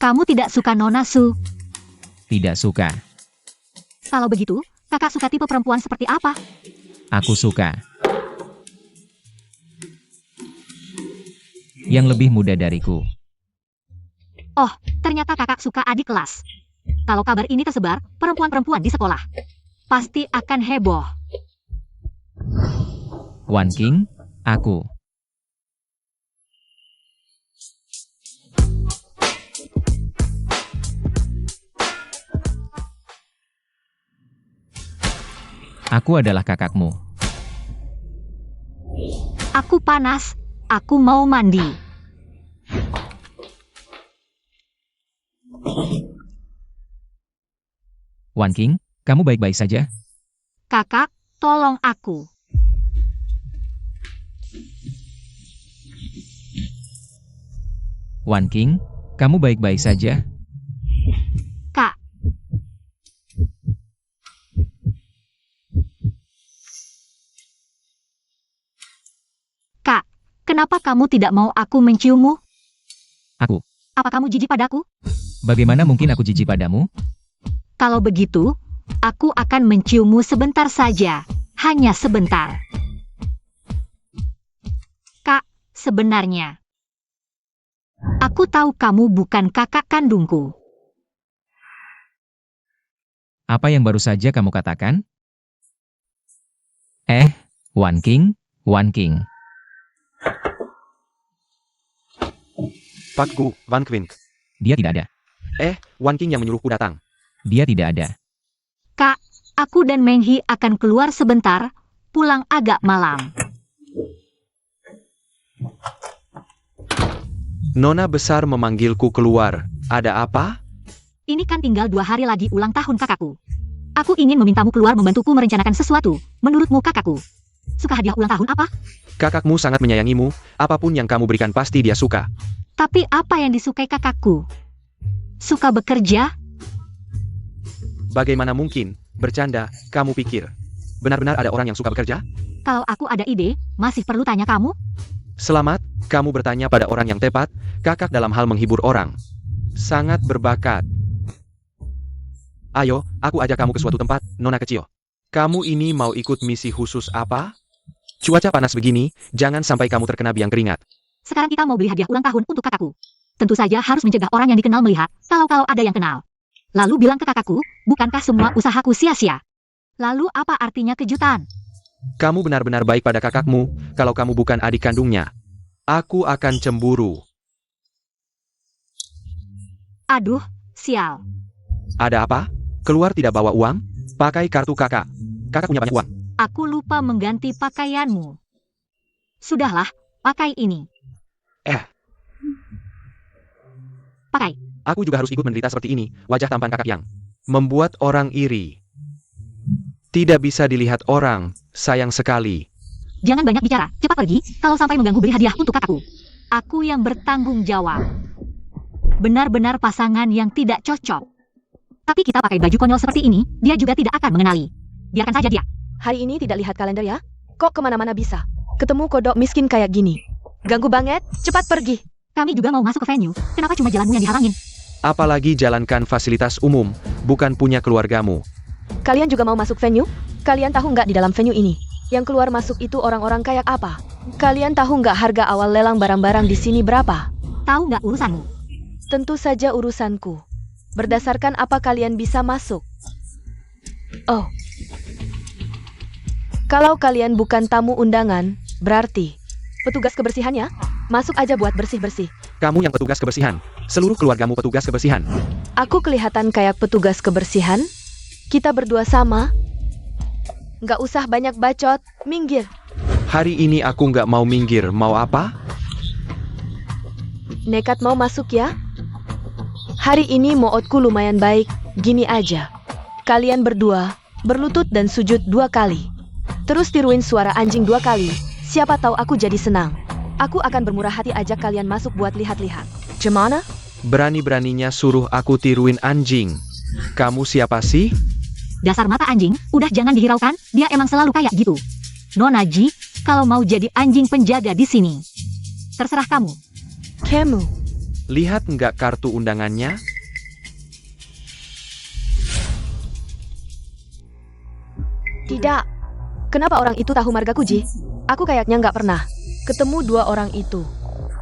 Kamu tidak suka Nona Su? Tidak suka. Kalau begitu, kakak suka tipe perempuan seperti apa? Aku suka. Yang lebih muda dariku. Oh, ternyata kakak suka adik kelas. Kalau kabar ini tersebar, perempuan-perempuan di sekolah pasti akan heboh. Wan King, aku. Aku adalah kakakmu. Aku panas, aku mau mandi. Wan King, kamu baik-baik saja? Kakak, tolong aku. Wan King, kamu baik-baik saja? Kak, Kak, kenapa kamu tidak mau aku menciummu? Aku. Apa kamu jijik padaku? Bagaimana mungkin aku jijik padamu? Kalau begitu, aku akan menciummu sebentar saja. Hanya sebentar. Kak, sebenarnya aku tahu kamu bukan kakak kandungku. Apa yang baru saja kamu katakan? Wan King, Wan King. Pak Gu, Van Quint. Dia tidak ada. Wan King yang menyuruhku datang. Dia tidak ada. Kak, aku dan Meng He akan keluar sebentar, pulang agak malam. Nona besar memanggilku keluar. Ada apa? Ini kan tinggal 2 hari lagi ulang tahun kakakku. Aku ingin memintamu keluar membantuku merencanakan sesuatu. Menurutmu kakakku suka hadiah ulang tahun apa? Kakakmu sangat menyayangimu, apapun yang kamu berikan pasti dia suka. Tapi apa yang disukai kakakku? Suka bekerja? Bagaimana mungkin? Bercanda, kamu pikir. Benar-benar ada orang yang suka bekerja? Kalau aku ada ide, masih perlu tanya kamu? Selamat, kamu bertanya pada orang yang tepat, kakak dalam hal menghibur orang. Sangat berbakat. Ayo, aku ajak kamu ke suatu tempat, Nona kecil. Kamu ini mau ikut misi khusus apa? Cuaca panas begini, jangan sampai kamu terkena biang keringat. Sekarang kita mau beli hadiah ulang tahun untuk kakakku. Tentu saja harus mencegah orang yang dikenal melihat, kalau ada yang kenal. Lalu bilang ke kakakku, bukankah semua usahaku sia-sia? Lalu apa artinya kejutan? Kamu benar-benar baik pada kakakmu, kalau kamu bukan adik kandungnya. Aku akan cemburu. Aduh, sial. Ada apa? Keluar tidak bawa uang? Pakai kartu kakak. Kakak punya banyak uang. Aku lupa mengganti pakaianmu. Sudahlah, pakai ini. Pakai. Aku juga harus ikut menderita seperti ini, wajah tampan kakak yang membuat orang iri. Tidak bisa dilihat orang, sayang sekali. Jangan banyak bicara, cepat pergi, kalau sampai mengganggu beri hadiah untuk kakakku. Aku yang bertanggung jawab. Benar-benar pasangan yang tidak cocok. Tapi kita pakai baju konyol seperti ini, dia juga tidak akan mengenali. Biarkan saja dia. Hari ini tidak lihat kalender ya? Kok kemana-mana bisa? Ketemu kodok miskin kayak gini. Ganggu banget, cepat pergi. Kami juga mau masuk ke venue, kenapa cuma jalanmu yang dihalangin? Apalagi jalankan fasilitas umum, bukan punya keluargamu. Kalian juga mau masuk venue? Kalian tahu nggak di dalam venue ini? Yang keluar masuk itu orang-orang kayak apa? Kalian tahu nggak harga awal lelang barang-barang di sini berapa? Tahu nggak urusanmu? Tentu saja urusanku. Berdasarkan apa kalian bisa masuk? Oh. Kalau kalian bukan tamu undangan, berarti petugas kebersihannya? Masuk aja buat bersih-bersih. Kamu yang petugas kebersihan. Seluruh keluargamu petugas kebersihan. Aku kelihatan kayak petugas kebersihan? Kita berdua sama? Nggak usah banyak bacot, minggir. Hari ini aku nggak mau minggir, mau apa? Nekat mau masuk ya? Hari ini moodku lumayan baik, gini aja. Kalian berdua berlutut dan sujud 2 kali. Terus tiruin suara anjing 2 kali. Siapa tahu aku jadi senang. Aku akan bermurah hati ajak kalian masuk buat lihat-lihat. Gimana? Berani-beraninya suruh aku tiruin anjing. Kamu siapa sih? Dasar mata anjing, udah jangan dihiraukan, dia emang selalu kayak gitu. Nona Ji, kalau mau jadi anjing penjaga di sini, terserah kamu. Kamu. Lihat nggak kartu undangannya? Tidak. Kenapa orang itu tahu margaku, Ji? Aku kayaknya nggak pernah ketemu 2 orang itu.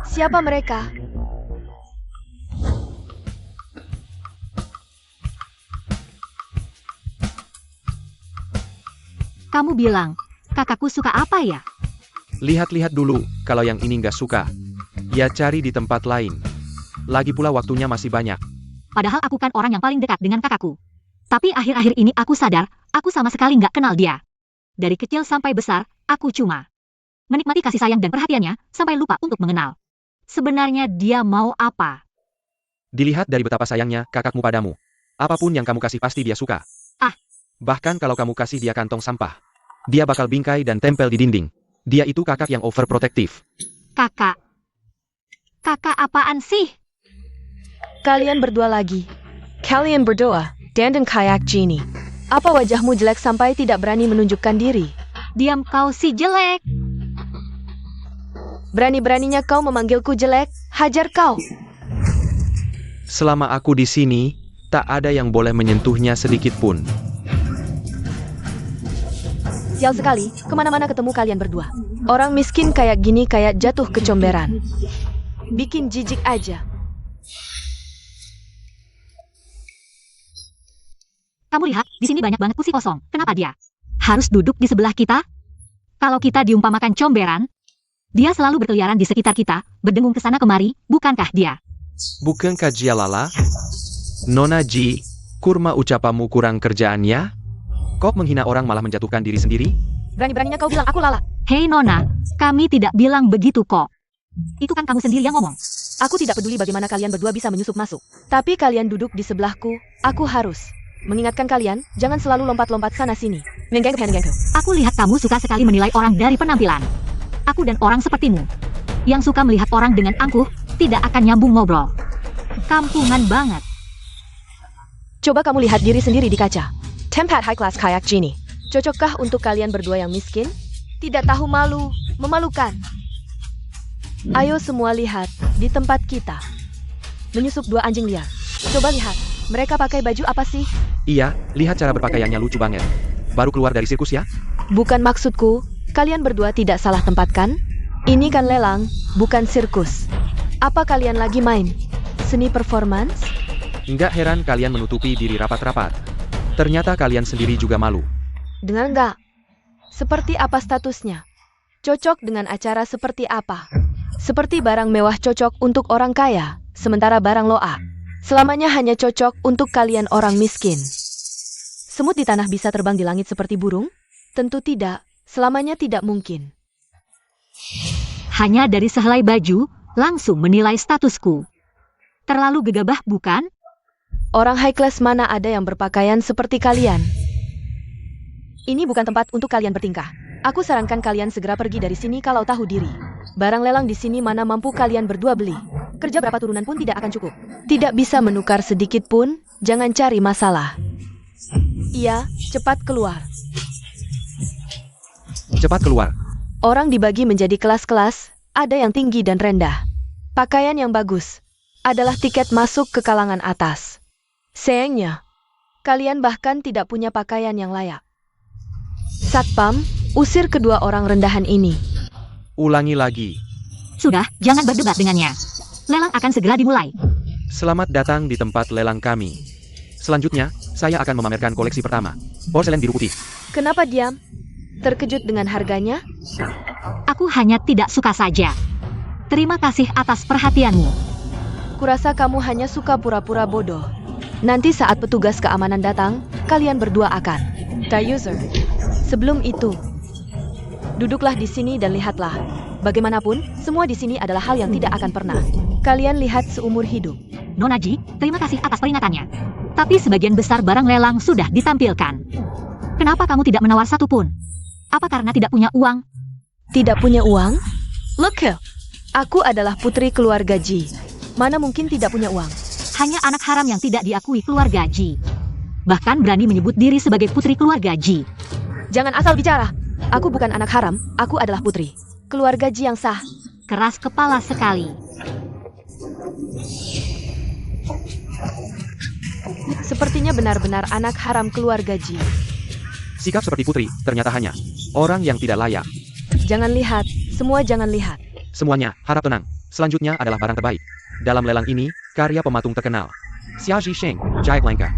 Siapa mereka? Kamu bilang, kakakku suka apa ya? Lihat-lihat dulu, kalau yang ini nggak suka. Ya cari di tempat lain. Lagi pula waktunya masih banyak. Padahal aku kan orang yang paling dekat dengan kakakku. Tapi akhir-akhir ini aku sadar, aku sama sekali nggak kenal dia. Dari kecil sampai besar, aku cuma menikmati kasih sayang dan perhatiannya, sampai lupa untuk mengenal. Sebenarnya dia mau apa? Dilihat dari betapa sayangnya kakakmu padamu. Apapun yang kamu kasih pasti dia suka. Ah. Bahkan kalau kamu kasih dia kantong sampah, dia bakal bingkai dan tempel di dinding. Dia itu kakak yang overprotective. Kakak. Kakak apaan sih? Kalian berdua lagi. Kalian berdua, Dan dan Kayak Genie. Apa wajahmu jelek sampai tidak berani menunjukkan diri? Diam kau si jelek. Berani-beraninya kau memanggilku jelek, hajar kau. Selama aku di sini, tak ada yang boleh menyentuhnya sedikit pun. Sial sekali, kemana-mana ketemu kalian berdua. Orang miskin kayak gini kayak jatuh kecomberan. Bikin jijik aja. Kamu lihat, di sini banyak banget kursi kosong. Kenapa dia harus duduk di sebelah kita? Kalau kita diumpamakan comberan, dia selalu berkeliaran di sekitar kita, berdengung ke sana kemari, bukankah dia? Bukankah dia lala? Nona Ji, kurma ucapamu kurang kerjaan ya? Kok menghina orang malah menjatuhkan diri sendiri? Berani-beraninya kau bilang aku lala. Hei Nona, kami tidak bilang begitu kok. Itu kan kamu sendiri yang ngomong. Aku tidak peduli bagaimana kalian berdua bisa menyusup masuk. Tapi kalian duduk di sebelahku, aku harus mengingatkan kalian, jangan selalu lompat-lompat sana-sini. Aku lihat kamu suka sekali menilai orang dari penampilan. Aku dan orang sepertimu, yang suka melihat orang dengan angkuh, tidak akan nyambung ngobrol. Kampungan banget. Coba kamu lihat diri sendiri di kaca. Tempat high class Kayak Genie. Cocokkah untuk kalian berdua yang miskin? Tidak tahu malu, memalukan. Ayo semua lihat, di tempat kita menyusup 2 anjing liar. Coba lihat, mereka pakai baju apa sih? Iya, lihat cara berpakaiannya lucu banget. Baru keluar dari sirkus ya? Bukan maksudku, kalian berdua tidak salah tempat kan? Ini kan lelang, bukan sirkus. Apa kalian lagi main? Seni performance? Nggak heran kalian menutupi diri rapat-rapat. Ternyata kalian sendiri juga malu. Dengar nggak? Seperti apa statusnya? Cocok dengan acara seperti apa? Seperti barang mewah cocok untuk orang kaya, sementara barang loa selamanya hanya cocok untuk kalian orang miskin. Semut di tanah bisa terbang di langit seperti burung? Tentu tidak, selamanya tidak mungkin. Hanya dari sehelai baju, langsung menilai statusku. Terlalu gegabah bukan? Orang high class mana ada yang berpakaian seperti kalian? Ini bukan tempat untuk kalian bertingkah. Aku sarankan kalian segera pergi dari sini kalau tahu diri. Barang lelang di sini mana mampu kalian berdua beli. Kerja berapa turunan pun tidak akan cukup. Tidak bisa menukar sedikit pun, jangan cari masalah. Iya, cepat keluar. Cepat keluar. Orang dibagi menjadi kelas-kelas, ada yang tinggi dan rendah. Pakaian yang bagus adalah tiket masuk ke kalangan atas. Sayangnya, kalian bahkan tidak punya pakaian yang layak. Satpam, usir kedua orang rendahan ini. Ulangi lagi. Sudah, jangan berdebat dengannya. Lelang akan segera dimulai. Selamat datang di tempat lelang kami. Selanjutnya, saya akan memamerkan koleksi pertama. Porselen biru putih. Kenapa diam? Terkejut dengan harganya? Aku hanya tidak suka saja. Terima kasih atas perhatianmu. Kurasa kamu hanya suka pura-pura bodoh. Nanti saat petugas keamanan datang, kalian berdua akan user. Sebelum itu, duduklah di sini dan lihatlah. Bagaimanapun, semua di sini adalah hal yang tidak akan pernah kalian lihat seumur hidup. Nona Ji, terima kasih atas peringatannya. Tapi sebagian besar barang lelang sudah ditampilkan. Kenapa kamu tidak menawar satu pun? Apa karena tidak punya uang? Tidak punya uang? Look here. Aku adalah putri keluarga Ji. Mana mungkin tidak punya uang? Hanya anak haram yang tidak diakui keluarga Ji. Bahkan berani menyebut diri sebagai putri keluarga Ji. Jangan asal bicara. Aku bukan anak haram, aku adalah putri keluarga Ji yang sah. Keras kepala sekali. Sepertinya benar-benar anak haram keluarga Ji. Sikap seperti putri, ternyata hanya orang yang tidak layak. Jangan lihat, semua jangan lihat. Semuanya, harap tenang. Selanjutnya adalah barang terbaik. Dalam lelang ini, karya pematung terkenal. Xia Zhisheng, Jai Blanca.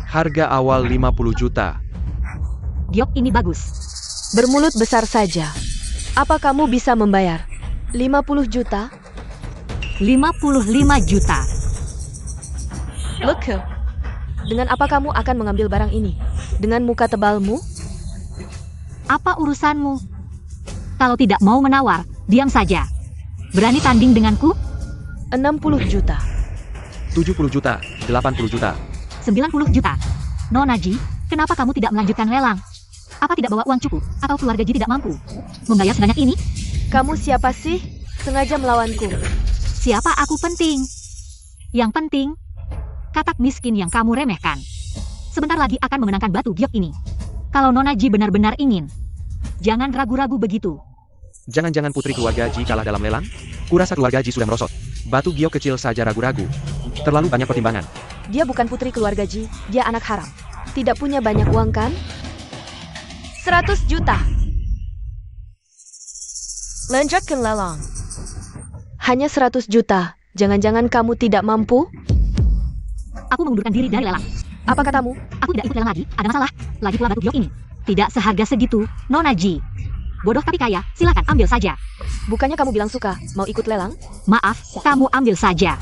Harga awal 50 juta. Giok ini bagus. Bermulut besar saja. Apa kamu bisa membayar? 50 juta? 55 juta. Look here. Dengan apa kamu akan mengambil barang ini? Dengan muka tebalmu? Apa urusanmu? Kalau tidak mau menawar, diam saja. Berani tanding denganku? 60 juta. 70 juta, 80 juta. 90 juta. Nona Ji, kenapa kamu tidak melanjutkan lelang? Apa tidak bawa uang cukup? Atau keluarga Ji tidak mampu membayar sebanyak ini? Kamu siapa sih? Sengaja melawanku. Siapa aku penting? Yang penting, katak miskin yang kamu remehkan. Sebentar lagi akan memenangkan batu giok ini. Kalau Nona Ji benar-benar ingin, jangan ragu-ragu begitu. Jangan-jangan putri keluarga Ji kalah dalam lelang? Kurasa keluarga Ji sudah merosot. Batu giok kecil saja ragu-ragu. Terlalu banyak pertimbangan. Dia bukan putri keluarga Ji, dia anak haram. Tidak punya banyak uang kan? 100 juta. Lanjutkan lelang. Hanya 100 juta. Jangan-jangan kamu tidak mampu? Aku mengundurkan diri dari lelang. Apa katamu? Aku tidak ikut lelang lagi, ada masalah. Lagi pula batu giok ini tidak seharga segitu, Nona Ji. Bodoh tapi kaya, silakan ambil saja. Bukannya kamu bilang suka, mau ikut lelang? Maaf, kamu ambil saja.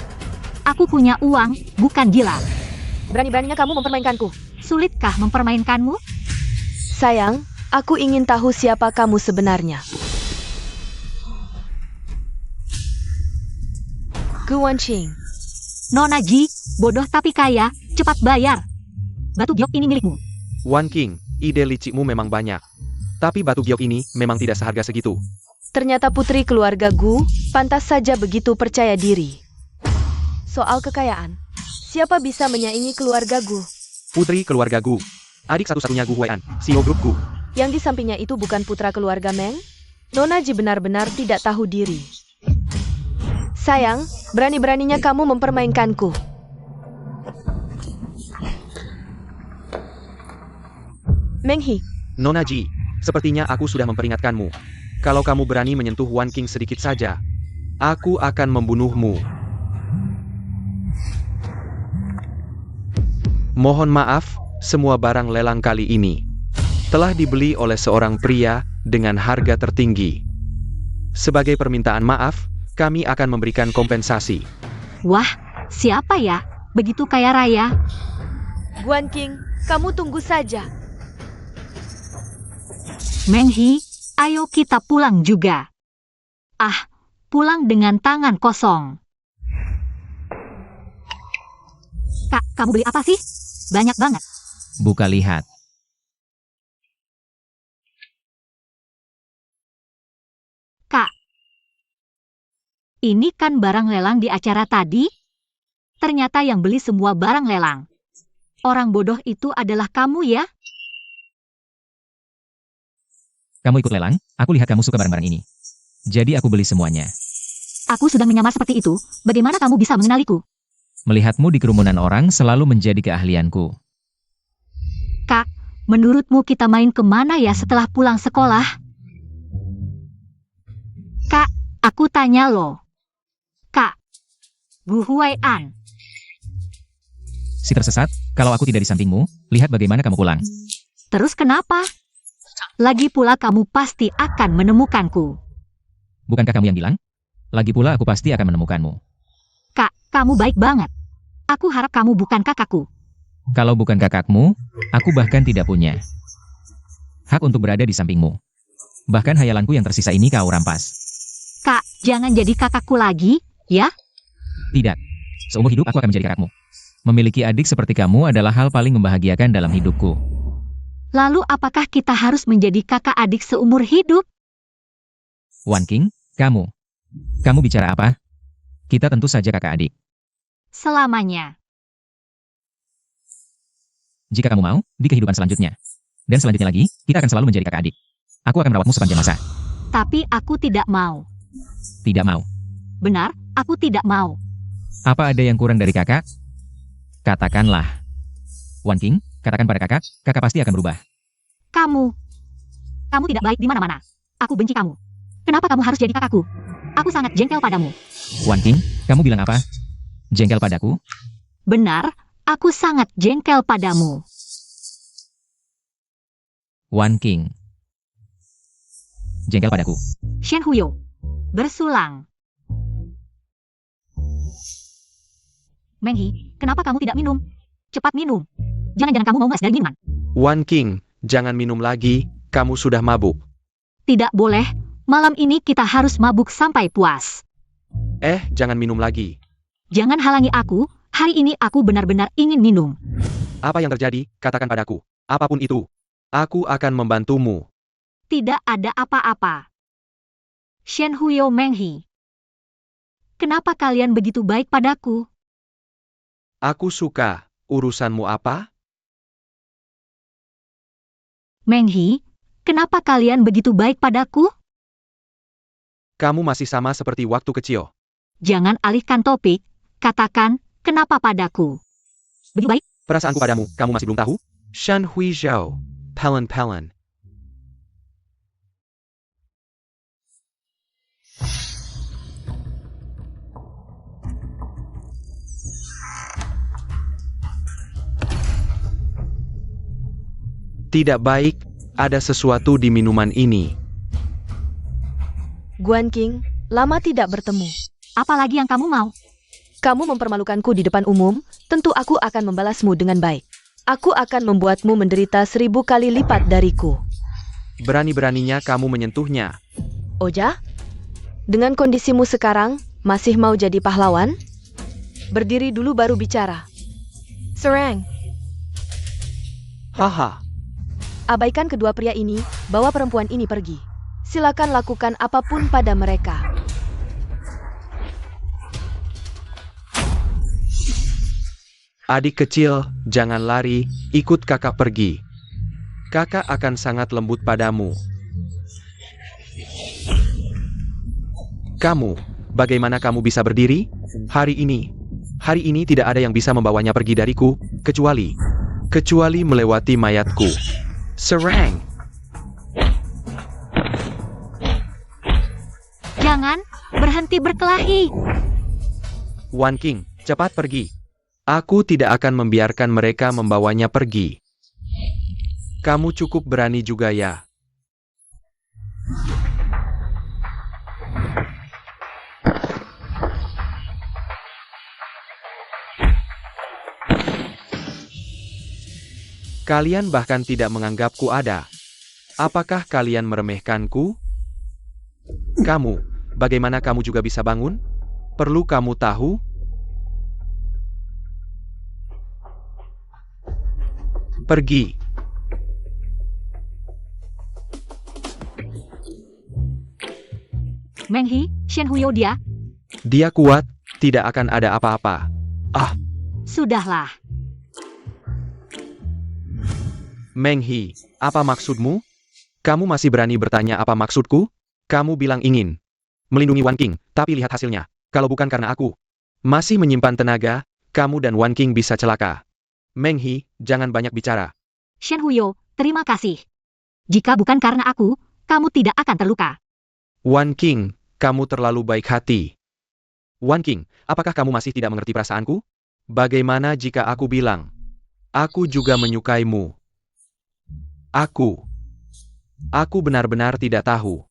Aku punya uang, bukan gila. Berani-beraninya kamu mempermainkanku. Sulitkah mempermainkanmu? Sayang, aku ingin tahu siapa kamu sebenarnya. Gu Wanqing. Nona Ji, bodoh tapi kaya, cepat bayar. Batu giok ini milikmu. Wan King, ide licikmu memang banyak. Tapi batu giok ini memang tidak seharga segitu. Ternyata putri keluarga Gu, pantas saja begitu percaya diri. Soal kekayaan, siapa bisa menyaingi keluarga Gu? Putri keluarga Gu. Adik satu-satunya Gu Huai'an, CEO Grup Gu. Yang di sampingnya itu bukan putra keluarga Meng? Nona Ji benar-benar tidak tahu diri. Sayang, berani-beraninya kamu mempermainkanku. Meng He, Nona Ji, sepertinya aku sudah memperingatkanmu. Kalau kamu berani menyentuh Wan King sedikit saja, aku akan membunuhmu. Mohon maaf, semua barang lelang kali ini telah dibeli oleh seorang pria dengan harga tertinggi. Sebagai permintaan maaf, kami akan memberikan kompensasi. Wah, siapa ya? Begitu kaya raya. Guan King, kamu tunggu saja. Meng He, ayo kita pulang juga. Ah, pulang dengan tangan kosong. Kak, kamu beli apa sih? Banyak banget. Buka lihat. Kak, ini kan barang lelang di acara tadi? Ternyata yang beli semua barang lelang. Orang bodoh itu adalah kamu ya? Kamu ikut lelang, aku lihat kamu suka barang-barang ini. Jadi aku beli semuanya. Aku sudah menyamar seperti itu, bagaimana kamu bisa mengenaliku? Melihatmu di kerumunan orang selalu menjadi keahlianku. Kak, menurutmu kita main kemana ya setelah pulang sekolah? Kak, aku tanya loh. Kak, Gu Huai'an. Si tersesat, kalau aku tidak di sampingmu, lihat bagaimana kamu pulang. Terus kenapa? Lagi pula kamu pasti akan menemukanku. Bukankah kamu yang bilang? Lagi pula aku pasti akan menemukanmu. Kak, kamu baik banget. Aku harap kamu bukan kakakku. Kalau bukan kakakmu, aku bahkan tidak punya hak untuk berada di sampingmu. Bahkan hayalanku yang tersisa ini kau rampas. Kak, jangan jadi kakakku lagi, ya? Tidak. Seumur hidup aku akan menjadi kakakmu. Memiliki adik seperti kamu adalah hal paling membahagiakan dalam hidupku. Lalu apakah kita harus menjadi kakak adik seumur hidup? Wan King, kamu. Kamu bicara apa? Kita tentu saja kakak adik. Selamanya. Jika kamu mau, di kehidupan selanjutnya. Dan selanjutnya lagi, kita akan selalu menjadi kakak adik. Aku akan merawatmu sepanjang masa. Tapi aku tidak mau. Tidak mau. Benar, aku tidak mau. Apa ada yang kurang dari kakak? Katakanlah. Wan King, katakan pada kakak, kakak pasti akan berubah. Kamu tidak baik di mana-mana. Aku benci kamu. Kenapa kamu harus jadi kakakku? Aku sangat jengkel padamu. Wan King, kamu bilang apa? Jengkel padaku? Benar, aku sangat jengkel padamu. Wan King. Jengkel padaku. Shen Huyo, bersulang. Meng He, kenapa kamu tidak minum? Cepat minum. Jangan-jangan kamu mau ngas dari minuman. Wan King, jangan minum lagi, kamu sudah mabuk. Tidak boleh, malam ini kita harus mabuk sampai puas. Jangan minum lagi. Jangan halangi aku, hari ini aku benar-benar ingin minum. Apa yang terjadi, katakan padaku. Apapun itu. Aku akan membantumu. Tidak ada apa-apa. Shen Huyo Meng He. Kenapa kalian begitu baik padaku? Aku suka. Urusanmu apa? Meng He, kenapa kalian begitu baik padaku? Kamu masih sama seperti waktu kecil. Jangan alihkan topik, katakan, kenapa padaku? Begitu baik? Perasaanku padamu, kamu masih belum tahu? Shan Hui Zhao. Pelen. Tidak baik, ada sesuatu di minuman ini. Guan King, lama tidak bertemu. Apalagi yang kamu mau? Kamu mempermalukanku di depan umum, tentu aku akan membalasmu dengan baik. Aku akan membuatmu menderita 1000 kali lipat dariku. Berani-beraninya kamu menyentuhnya. Oja? Dengan kondisimu sekarang, masih mau jadi pahlawan? Berdiri dulu baru bicara. Serang. Haha. Abaikan kedua pria ini, bawa perempuan ini pergi. Silakan lakukan apapun pada mereka. Adik kecil, jangan lari, ikut kakak pergi. Kakak akan sangat lembut padamu. Kamu, bagaimana kamu bisa berdiri? Hari ini tidak ada yang bisa membawanya pergi dariku, kecuali melewati mayatku. Serang! Jangan, berhenti berkelahi. Wan King, cepat pergi. Aku tidak akan membiarkan mereka membawanya pergi. Kamu cukup berani juga ya. Kalian bahkan tidak menganggapku ada. Apakah kalian meremehkanku? Kamu, bagaimana kamu juga bisa bangun? Perlu kamu tahu? Pergi. Meng He, Shen Huyo dia. Dia kuat, tidak akan ada apa-apa. Sudahlah. Meng He, apa maksudmu? Kamu masih berani bertanya apa maksudku? Kamu bilang ingin melindungi Wan King, tapi lihat hasilnya. Kalau bukan karena aku masih menyimpan tenaga, kamu dan Wan King bisa celaka. Meng He, jangan banyak bicara. Shen Huyo, terima kasih. Jika bukan karena aku, kamu tidak akan terluka. Wan King, kamu terlalu baik hati. Wan King, apakah kamu masih tidak mengerti perasaanku? Bagaimana jika aku bilang, aku juga menyukaimu? Aku benar-benar tidak tahu.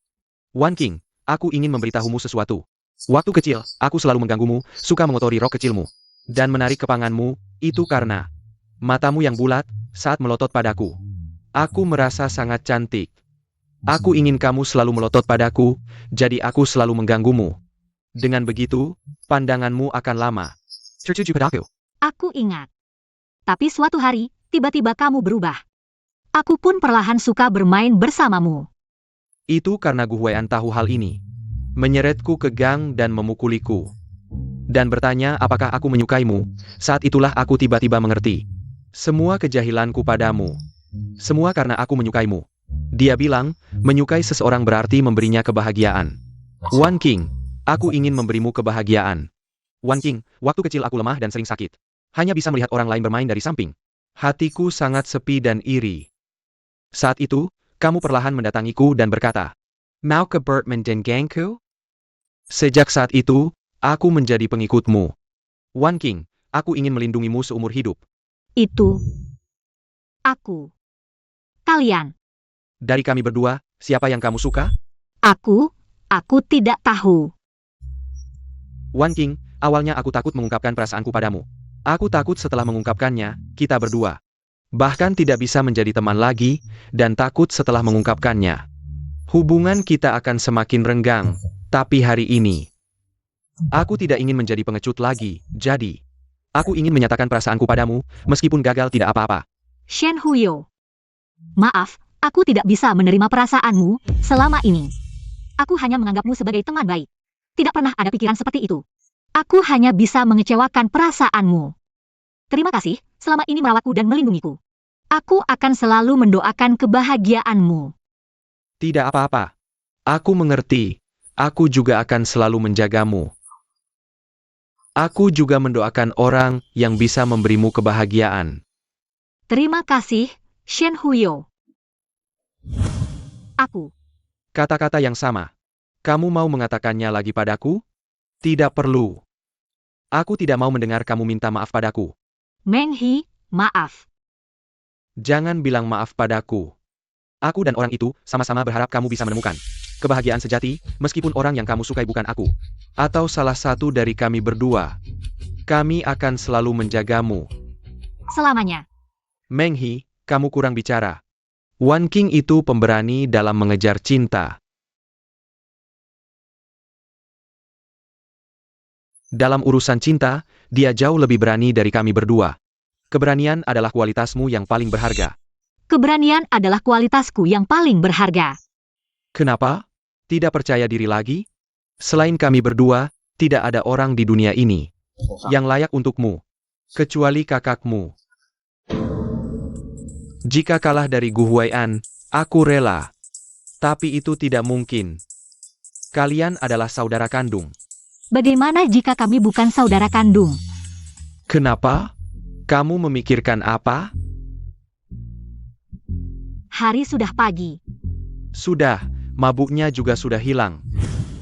Wan King, aku ingin memberitahumu sesuatu. Waktu kecil, aku selalu mengganggumu, suka mengotori rok kecilmu, dan menarik kepanganmu, itu karena matamu yang bulat saat melotot padaku. Aku merasa sangat cantik. Aku ingin kamu selalu melotot padaku, jadi aku selalu mengganggumu. Dengan begitu, pandanganmu akan lama. Aku ingat. Tapi suatu hari, tiba-tiba kamu berubah. Aku pun perlahan suka bermain bersamamu. Itu karena Gu Huai'an tahu hal ini. Menyeretku ke gang dan memukuliku. Dan bertanya apakah aku menyukaimu. Saat itulah aku tiba-tiba mengerti. Semua kejahilanku padamu. Semua karena aku menyukaimu. Dia bilang, menyukai seseorang berarti memberinya kebahagiaan. Wan Qing, aku ingin memberimu kebahagiaan. Wan Qing, waktu kecil aku lemah dan sering sakit. Hanya bisa melihat orang lain bermain dari samping. Hatiku sangat sepi dan iri. Saat itu, kamu perlahan mendatangiku dan berkata, "Mau ke Bertman dan gangku?" Sejak saat itu, aku menjadi pengikutmu. Wan Qing, aku ingin melindungimu seumur hidup. Itu. Aku. Kalian. Dari kami berdua, siapa yang kamu suka? Aku tidak tahu. Wan Qing, awalnya aku takut mengungkapkan perasaanku padamu. Aku takut setelah mengungkapkannya, kita berdua. Bahkan tidak bisa menjadi teman lagi, dan takut setelah mengungkapkannya. Hubungan kita akan semakin renggang, tapi hari ini, aku tidak ingin menjadi pengecut lagi, jadi, aku ingin menyatakan perasaanku padamu, meskipun gagal tidak apa-apa. Shen Huyo. Maaf, aku tidak bisa menerima perasaanmu selama ini. Aku hanya menganggapmu sebagai teman baik. Tidak pernah ada pikiran seperti itu. Aku hanya bisa mengecewakan perasaanmu. Terima kasih, selama ini merawatku dan melindungiku. Aku akan selalu mendoakan kebahagiaanmu. Tidak apa-apa. Aku mengerti. Aku juga akan selalu menjagamu. Aku juga mendoakan orang yang bisa memberimu kebahagiaan. Terima kasih, Shen Huyo. Aku. Kata-kata yang sama. Kamu mau mengatakannya lagi padaku? Tidak perlu. Aku tidak mau mendengar kamu minta maaf padaku. Meng He, maaf. Jangan bilang maaf padaku. Aku dan orang itu sama-sama berharap kamu bisa menemukan kebahagiaan sejati, meskipun orang yang kamu sukai bukan aku. Atau salah satu dari kami berdua. Kami akan selalu menjagamu. Selamanya. Meng He, kamu kurang bicara. Wan Qing itu pemberani dalam mengejar cinta. Dalam urusan cinta, dia jauh lebih berani dari kami berdua. Keberanian adalah kualitasmu yang paling berharga. Keberanian adalah kualitasku yang paling berharga. Kenapa? Tidak percaya diri lagi? Selain kami berdua, tidak ada orang di dunia ini yang layak untukmu, kecuali kakakmu. Jika kalah dari Gu Huai'an, aku rela. Tapi itu tidak mungkin. Kalian adalah saudara kandung. Bagaimana jika kami bukan saudara kandung? Kenapa? Kamu memikirkan apa? Hari sudah pagi. Sudah, mabuknya juga sudah hilang.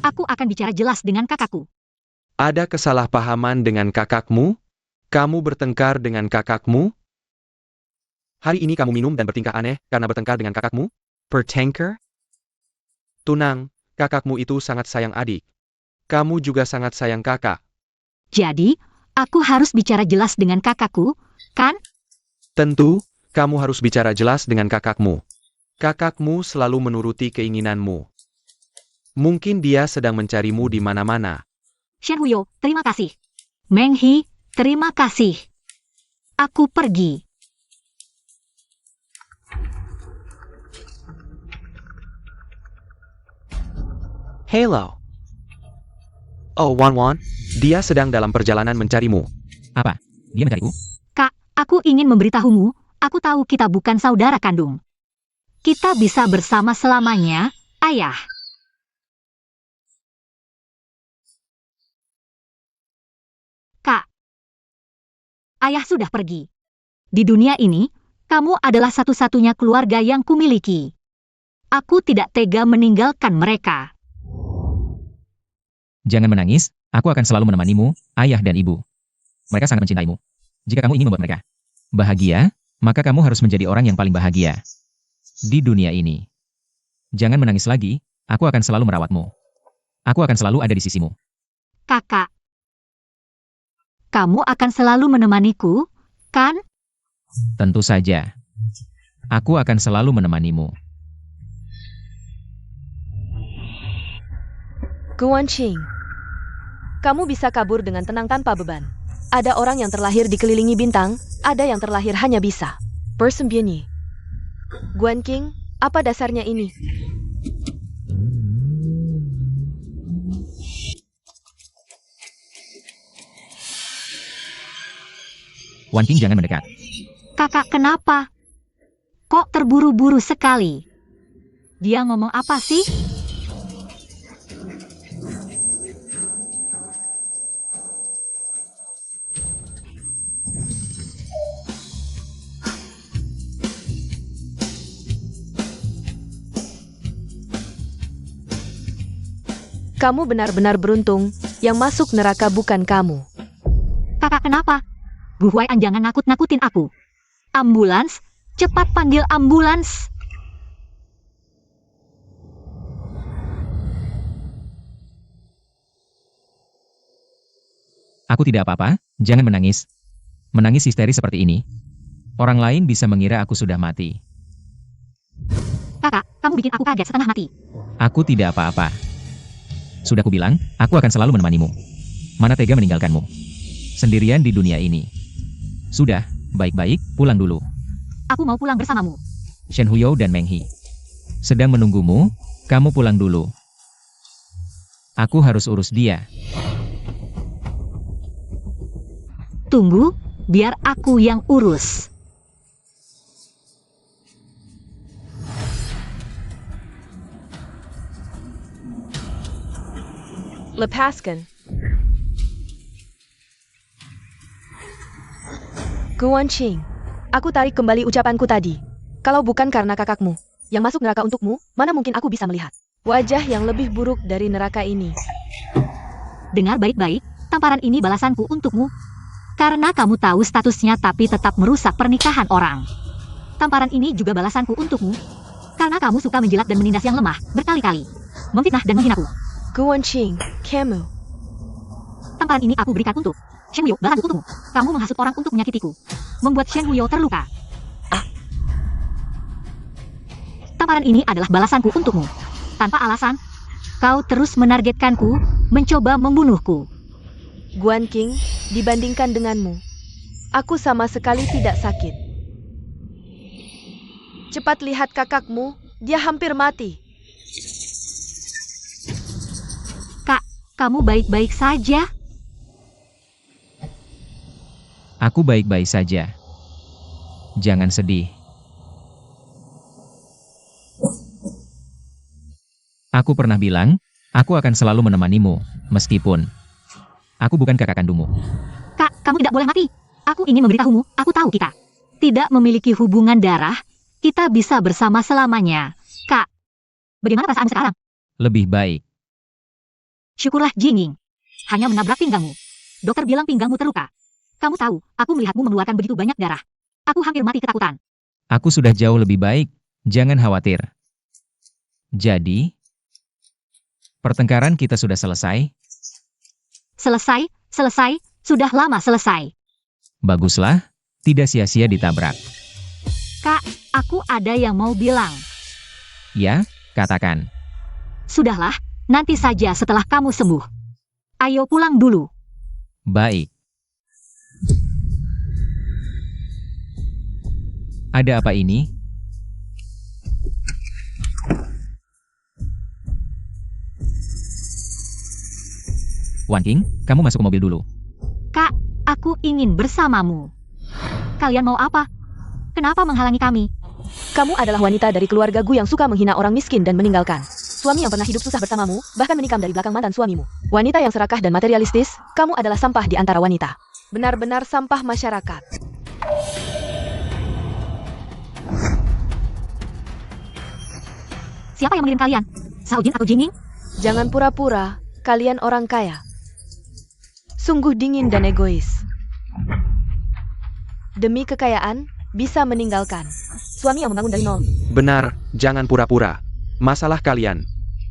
Aku akan bicara jelas dengan kakakku. Ada kesalahpahaman dengan kakakmu? Kamu bertengkar dengan kakakmu? Hari ini kamu minum dan bertingkah aneh karena bertengkar dengan kakakmu? Bertengkar? Tunang, kakakmu itu sangat sayang adik. Kamu juga sangat sayang kakak. Jadi, aku harus bicara jelas dengan kakakku, kan? Tentu, kamu harus bicara jelas dengan kakakmu. Kakakmu selalu menuruti keinginanmu. Mungkin dia sedang mencarimu di mana-mana. Shen Huyo, terima kasih. Meng He, terima kasih. Aku pergi. Hello. Oh, Wan Wan, dia sedang dalam perjalanan mencarimu. Apa? Dia mencariku? Kak, aku ingin memberitahumu, aku tahu kita bukan saudara kandung. Kita bisa bersama selamanya, ayah. Kak, ayah sudah pergi. Di dunia ini, kamu adalah satu-satunya keluarga yang kumiliki. Aku tidak tega meninggalkan mereka. Jangan menangis, aku akan selalu menemanimu, ayah dan ibu. Mereka sangat mencintaimu. Jika kamu ingin membuat mereka bahagia, maka kamu harus menjadi orang yang paling bahagia di dunia ini. Jangan menangis lagi, aku akan selalu merawatmu. Aku akan selalu ada di sisimu. Kakak, kamu akan selalu menemaniku, kan? Tentu saja. Aku akan selalu menemanimu. Guan Qing, kamu bisa kabur dengan tenang tanpa beban. Ada orang yang terlahir dikelilingi bintang, ada yang terlahir hanya bisa bersembunyi. Guan Qing, apa dasarnya ini? Wan Qing, jangan mendekat. Kakak, kenapa? Kok terburu-buru sekali? Dia ngomong apa sih? Kamu benar-benar beruntung, yang masuk neraka bukan kamu. Kakak, kenapa? Bu Huaian, jangan nakut-nakutin aku. Ambulans? Cepat panggil ambulans. Aku tidak apa-apa, jangan menangis. Menangis histeris seperti ini. Orang lain bisa mengira aku sudah mati. Kakak, kamu bikin aku kaget setengah mati. Aku tidak apa-apa. Sudah kubilang, aku akan selalu menemanimu. Mana tega meninggalkanmu. Sendirian di dunia ini. Sudah, baik-baik, pulang dulu. Aku mau pulang bersamamu. Shen Huyou dan Meng He sedang menunggumu, kamu pulang dulu. Aku harus urus dia. Tunggu, biar aku yang urus. Lepaskan. Guan Qing, aku tarik kembali ucapanku tadi. Kalau bukan karena kakakmu, yang masuk neraka untukmu, mana mungkin aku bisa melihat wajah yang lebih buruk dari neraka ini. Dengar baik-baik, tamparan ini balasanku untukmu. Karena kamu tahu statusnya tapi tetap merusak pernikahan orang. Tamparan ini juga balasanku untukmu. Karena kamu suka menjilat dan menindas yang lemah, berkali-kali. Memfitnah dan menghinaku. Guan Qing, kamu. Tamparan ini aku berikan untuk Shen Huyou, balasanku untukmu. Kamu menghasut orang untuk menyakitiku. Membuat Shen Huyou terluka. Tamparan ini adalah balasanku untukmu. Tanpa alasan, kau terus menargetkanku, mencoba membunuhku. Guan Qing, dibandingkan denganmu, aku sama sekali tidak sakit. Cepat lihat kakakmu, dia hampir mati. Kak, kamu baik-baik saja? Aku baik-baik saja. Jangan sedih. Aku pernah bilang, aku akan selalu menemanimu, meskipun aku bukan kakak kandungmu. Kak, kamu tidak boleh mati. Aku ingin memberitahumu, aku tahu kita tidak memiliki hubungan darah, kita bisa bersama selamanya. Kak, bagaimana perasaanmu sekarang? Lebih baik. Syukurlah Jinging. Hanya menabrak pinggangmu. Dokter bilang pinggangmu terluka. Kamu tahu, aku melihatmu mengeluarkan begitu banyak darah. Aku hampir mati ketakutan. Aku sudah jauh lebih baik, jangan khawatir. Jadi, pertengkaran kita sudah selesai? Selesai, sudah lama selesai. Baguslah, tidak sia-sia ditabrak. Kak, aku ada yang mau bilang. Ya, katakan. Sudahlah, nanti saja setelah kamu sembuh. Ayo pulang dulu. Baik. Ada apa ini? Wan Qing, kamu masuk ke mobil dulu. Kak, aku ingin bersamamu. Kalian mau apa? Kenapa menghalangi kami? Kamu adalah wanita dari keluarga Gu yang suka menghina orang miskin dan meninggalkan suami yang pernah hidup susah bersamamu, bahkan menikam dari belakang mantan suamimu. Wanita yang serakah dan materialistis, kamu adalah sampah di antara wanita. Benar-benar sampah masyarakat. Siapa yang mengirim kalian? Zhao Jin atau Jinging? Jangan pura-pura, kalian orang kaya. Sungguh dingin dan egois. Demi kekayaan, bisa meninggalkan suami yang membangun dari nol. Benar, jangan pura-pura. Masalah kalian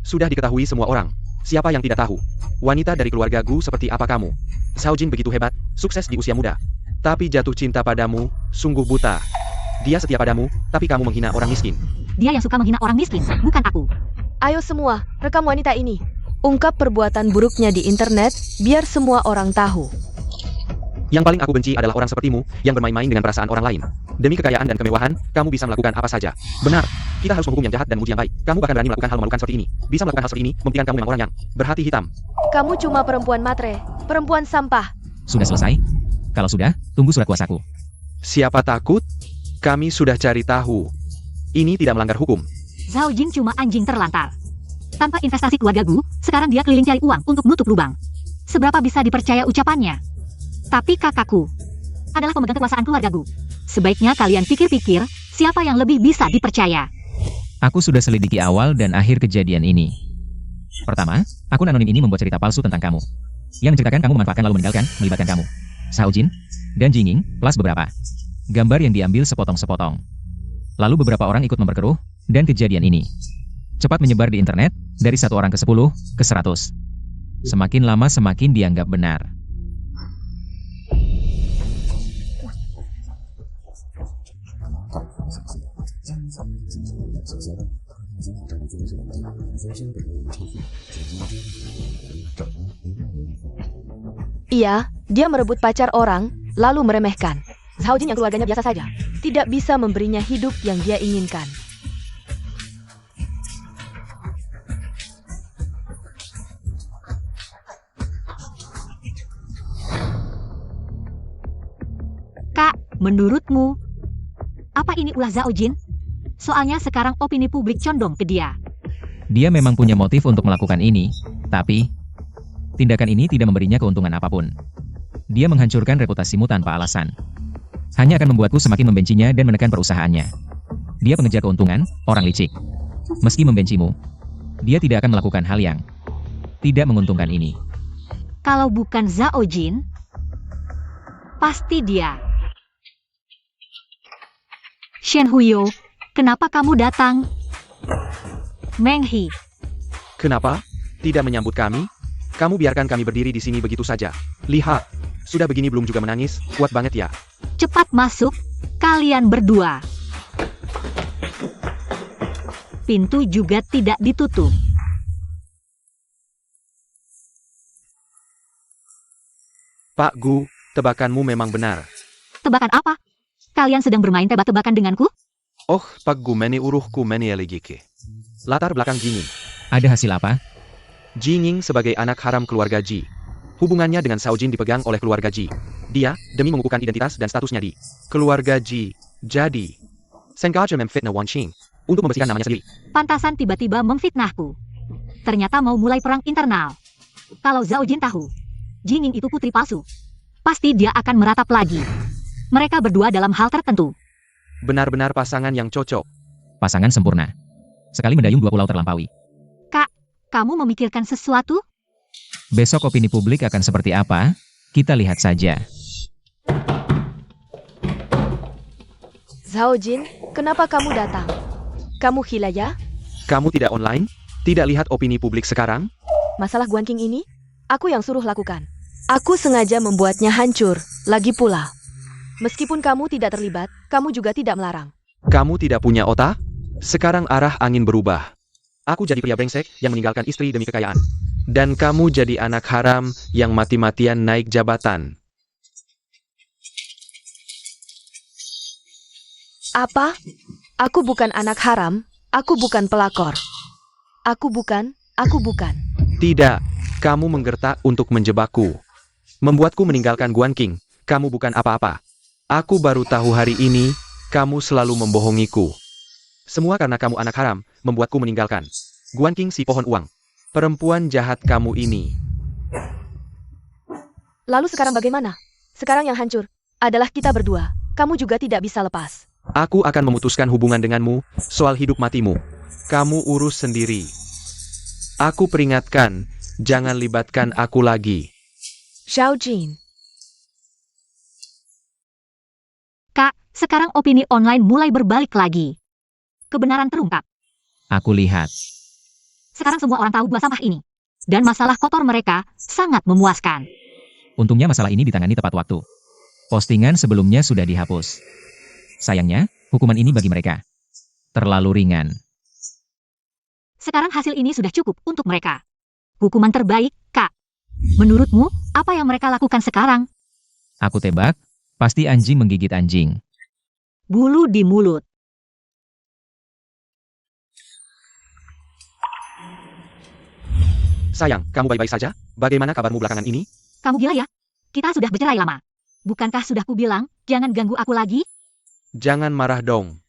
sudah diketahui semua orang. Siapa yang tidak tahu? Wanita dari keluarga Gu seperti apa kamu? Zhao Jin begitu hebat, sukses di usia muda. Tapi jatuh cinta padamu, sungguh buta. Dia setia padamu, tapi kamu menghina orang miskin. Dia yang suka menghina orang miskin, bukan aku. Ayo semua, rekam wanita ini. Ungkap perbuatan buruknya di internet, biar semua orang tahu. Yang paling aku benci adalah orang sepertimu, yang bermain-main dengan perasaan orang lain. Demi kekayaan dan kemewahan, kamu bisa melakukan apa saja. Benar, kita harus menghukum yang jahat dan memuji yang baik. Kamu bahkan berani melakukan hal memalukan seperti ini. Bisa melakukan hal seperti ini, membuktikan kamu memang orang yang berhati hitam. Kamu cuma perempuan matre, perempuan sampah. Sudah selesai? Kalau sudah, tunggu surat kuasaku. Siapa takut? Kami sudah cari tahu. Ini tidak melanggar hukum. Zhao Jin cuma anjing terlantar. Tanpa investasi keluarga Gu, sekarang dia keliling cari uang untuk menutup lubang. Seberapa bisa dipercaya ucapannya? Tapi kakakku adalah pemegang kekuasaan keluarga Gu. Sebaiknya kalian pikir-pikir, siapa yang lebih bisa dipercaya. Aku sudah selidiki awal dan akhir kejadian ini. Pertama, akun anonim ini membuat cerita palsu tentang kamu. Yang menceritakan kamu memanfaatkan lalu meninggalkan, melibatkan kamu, Zhao Jin, dan Jinging, plus beberapa gambar yang diambil sepotong-sepotong. Lalu beberapa orang ikut memperkeruh, dan kejadian ini cepat menyebar di internet, dari 1 orang ke 10, ke 100. Semakin lama semakin dianggap benar. Iya, dia merebut pacar orang, lalu meremehkan. Zhao Jin yang keluarganya biasa saja, tidak bisa memberinya hidup yang dia inginkan. Kak, menurutmu, apa ini ulah Zhao Jin? Soalnya sekarang opini publik condong ke dia. Dia memang punya motif untuk melakukan ini, tapi tindakan ini tidak memberinya keuntungan apapun. Dia menghancurkan reputasimu tanpa alasan. Hanya akan membuatku semakin membencinya dan menekan perusahaannya. Dia pengejar keuntungan, orang licik. Meski membencimu, dia tidak akan melakukan hal yang tidak menguntungkan ini. Kalau bukan Zhao Jin, pasti dia. Shen Huyo, kenapa kamu datang? Meng He, Kenapa? Tidak menyambut kami? Kamu biarkan kami berdiri di sini begitu saja. Lihat, sudah begini belum juga menangis, kuat banget ya. cepat masuk, kalian berdua. Pintu juga tidak ditutup. Pak Gu, tebakanmu memang benar. Tebakan apa? Kalian sedang bermain tebak-tebakan denganku? Oh, Pak Gu meni uruhku meni eligike. Latar belakang Jinging. Ada hasil apa? Jinging sebagai anak haram keluarga Ji. Hubungannya dengan Zhao Jin dipegang oleh keluarga Ji. Dia, demi mengukuhkan identitas dan statusnya di keluarga Ji, jadi sengaja memfitnah Wan Qing untuk membersihkan namanya sendiri. Pantasan tiba-tiba memfitnahku. Ternyata mau mulai perang internal. Kalau Zhao Jin tahu, Jinging itu putri palsu, pasti dia akan meratap lagi. Mereka berdua dalam hal tertentu. Benar-benar pasangan yang cocok. Pasangan sempurna. Sekali mendayung 2 pulau terlampaui. Kak, kamu memikirkan sesuatu? Besok opini publik akan seperti apa? Kita lihat saja. Zhao Jin, kenapa kamu datang? Kamu gila ya? Kamu tidak online? Tidak lihat opini publik sekarang? Masalah Guan Qing ini, aku yang suruh lakukan. Aku sengaja membuatnya hancur, lagi pula. Meskipun kamu tidak terlibat, kamu juga tidak melarang. Kamu tidak punya otak? Sekarang arah angin berubah. Aku jadi pria brengsek yang meninggalkan istri demi kekayaan. Dan kamu jadi anak haram yang mati-matian naik jabatan. Apa? Aku bukan anak haram, aku bukan pelakor. Aku bukan. Tidak, kamu menggertak untuk menjebakku. Membuatku meninggalkan Guan Qing. Kamu bukan apa-apa. Aku baru tahu hari ini, kamu selalu membohongiku. Semua karena kamu anak haram, membuatku meninggalkan Guan Qing si pohon uang. Perempuan jahat kamu ini. Lalu sekarang bagaimana? Sekarang yang hancur adalah kita berdua. Kamu juga tidak bisa lepas. Aku akan memutuskan hubungan denganmu, soal hidup matimu. Kamu urus sendiri. Aku peringatkan, jangan libatkan aku lagi. Zhao Jin. Kak, sekarang opini online mulai berbalik lagi. Kebenaran terungkap. Aku lihat. Sekarang semua orang tahu dua sampah ini. Dan masalah kotor mereka sangat memuaskan. Untungnya masalah ini ditangani tepat waktu. Postingan sebelumnya sudah dihapus. Sayangnya, hukuman ini bagi mereka terlalu ringan. Sekarang hasil ini sudah cukup untuk mereka. Hukuman terbaik, Kak. Menurutmu, apa yang mereka lakukan sekarang? Aku tebak, pasti anjing menggigit anjing. Bulu di mulut. Sayang, kamu baik-baik saja? Bagaimana kabarmu belakangan ini? Kamu gila ya? Kita sudah bercerai lama. Bukankah sudah kubilang, jangan ganggu aku lagi? Jangan marah dong.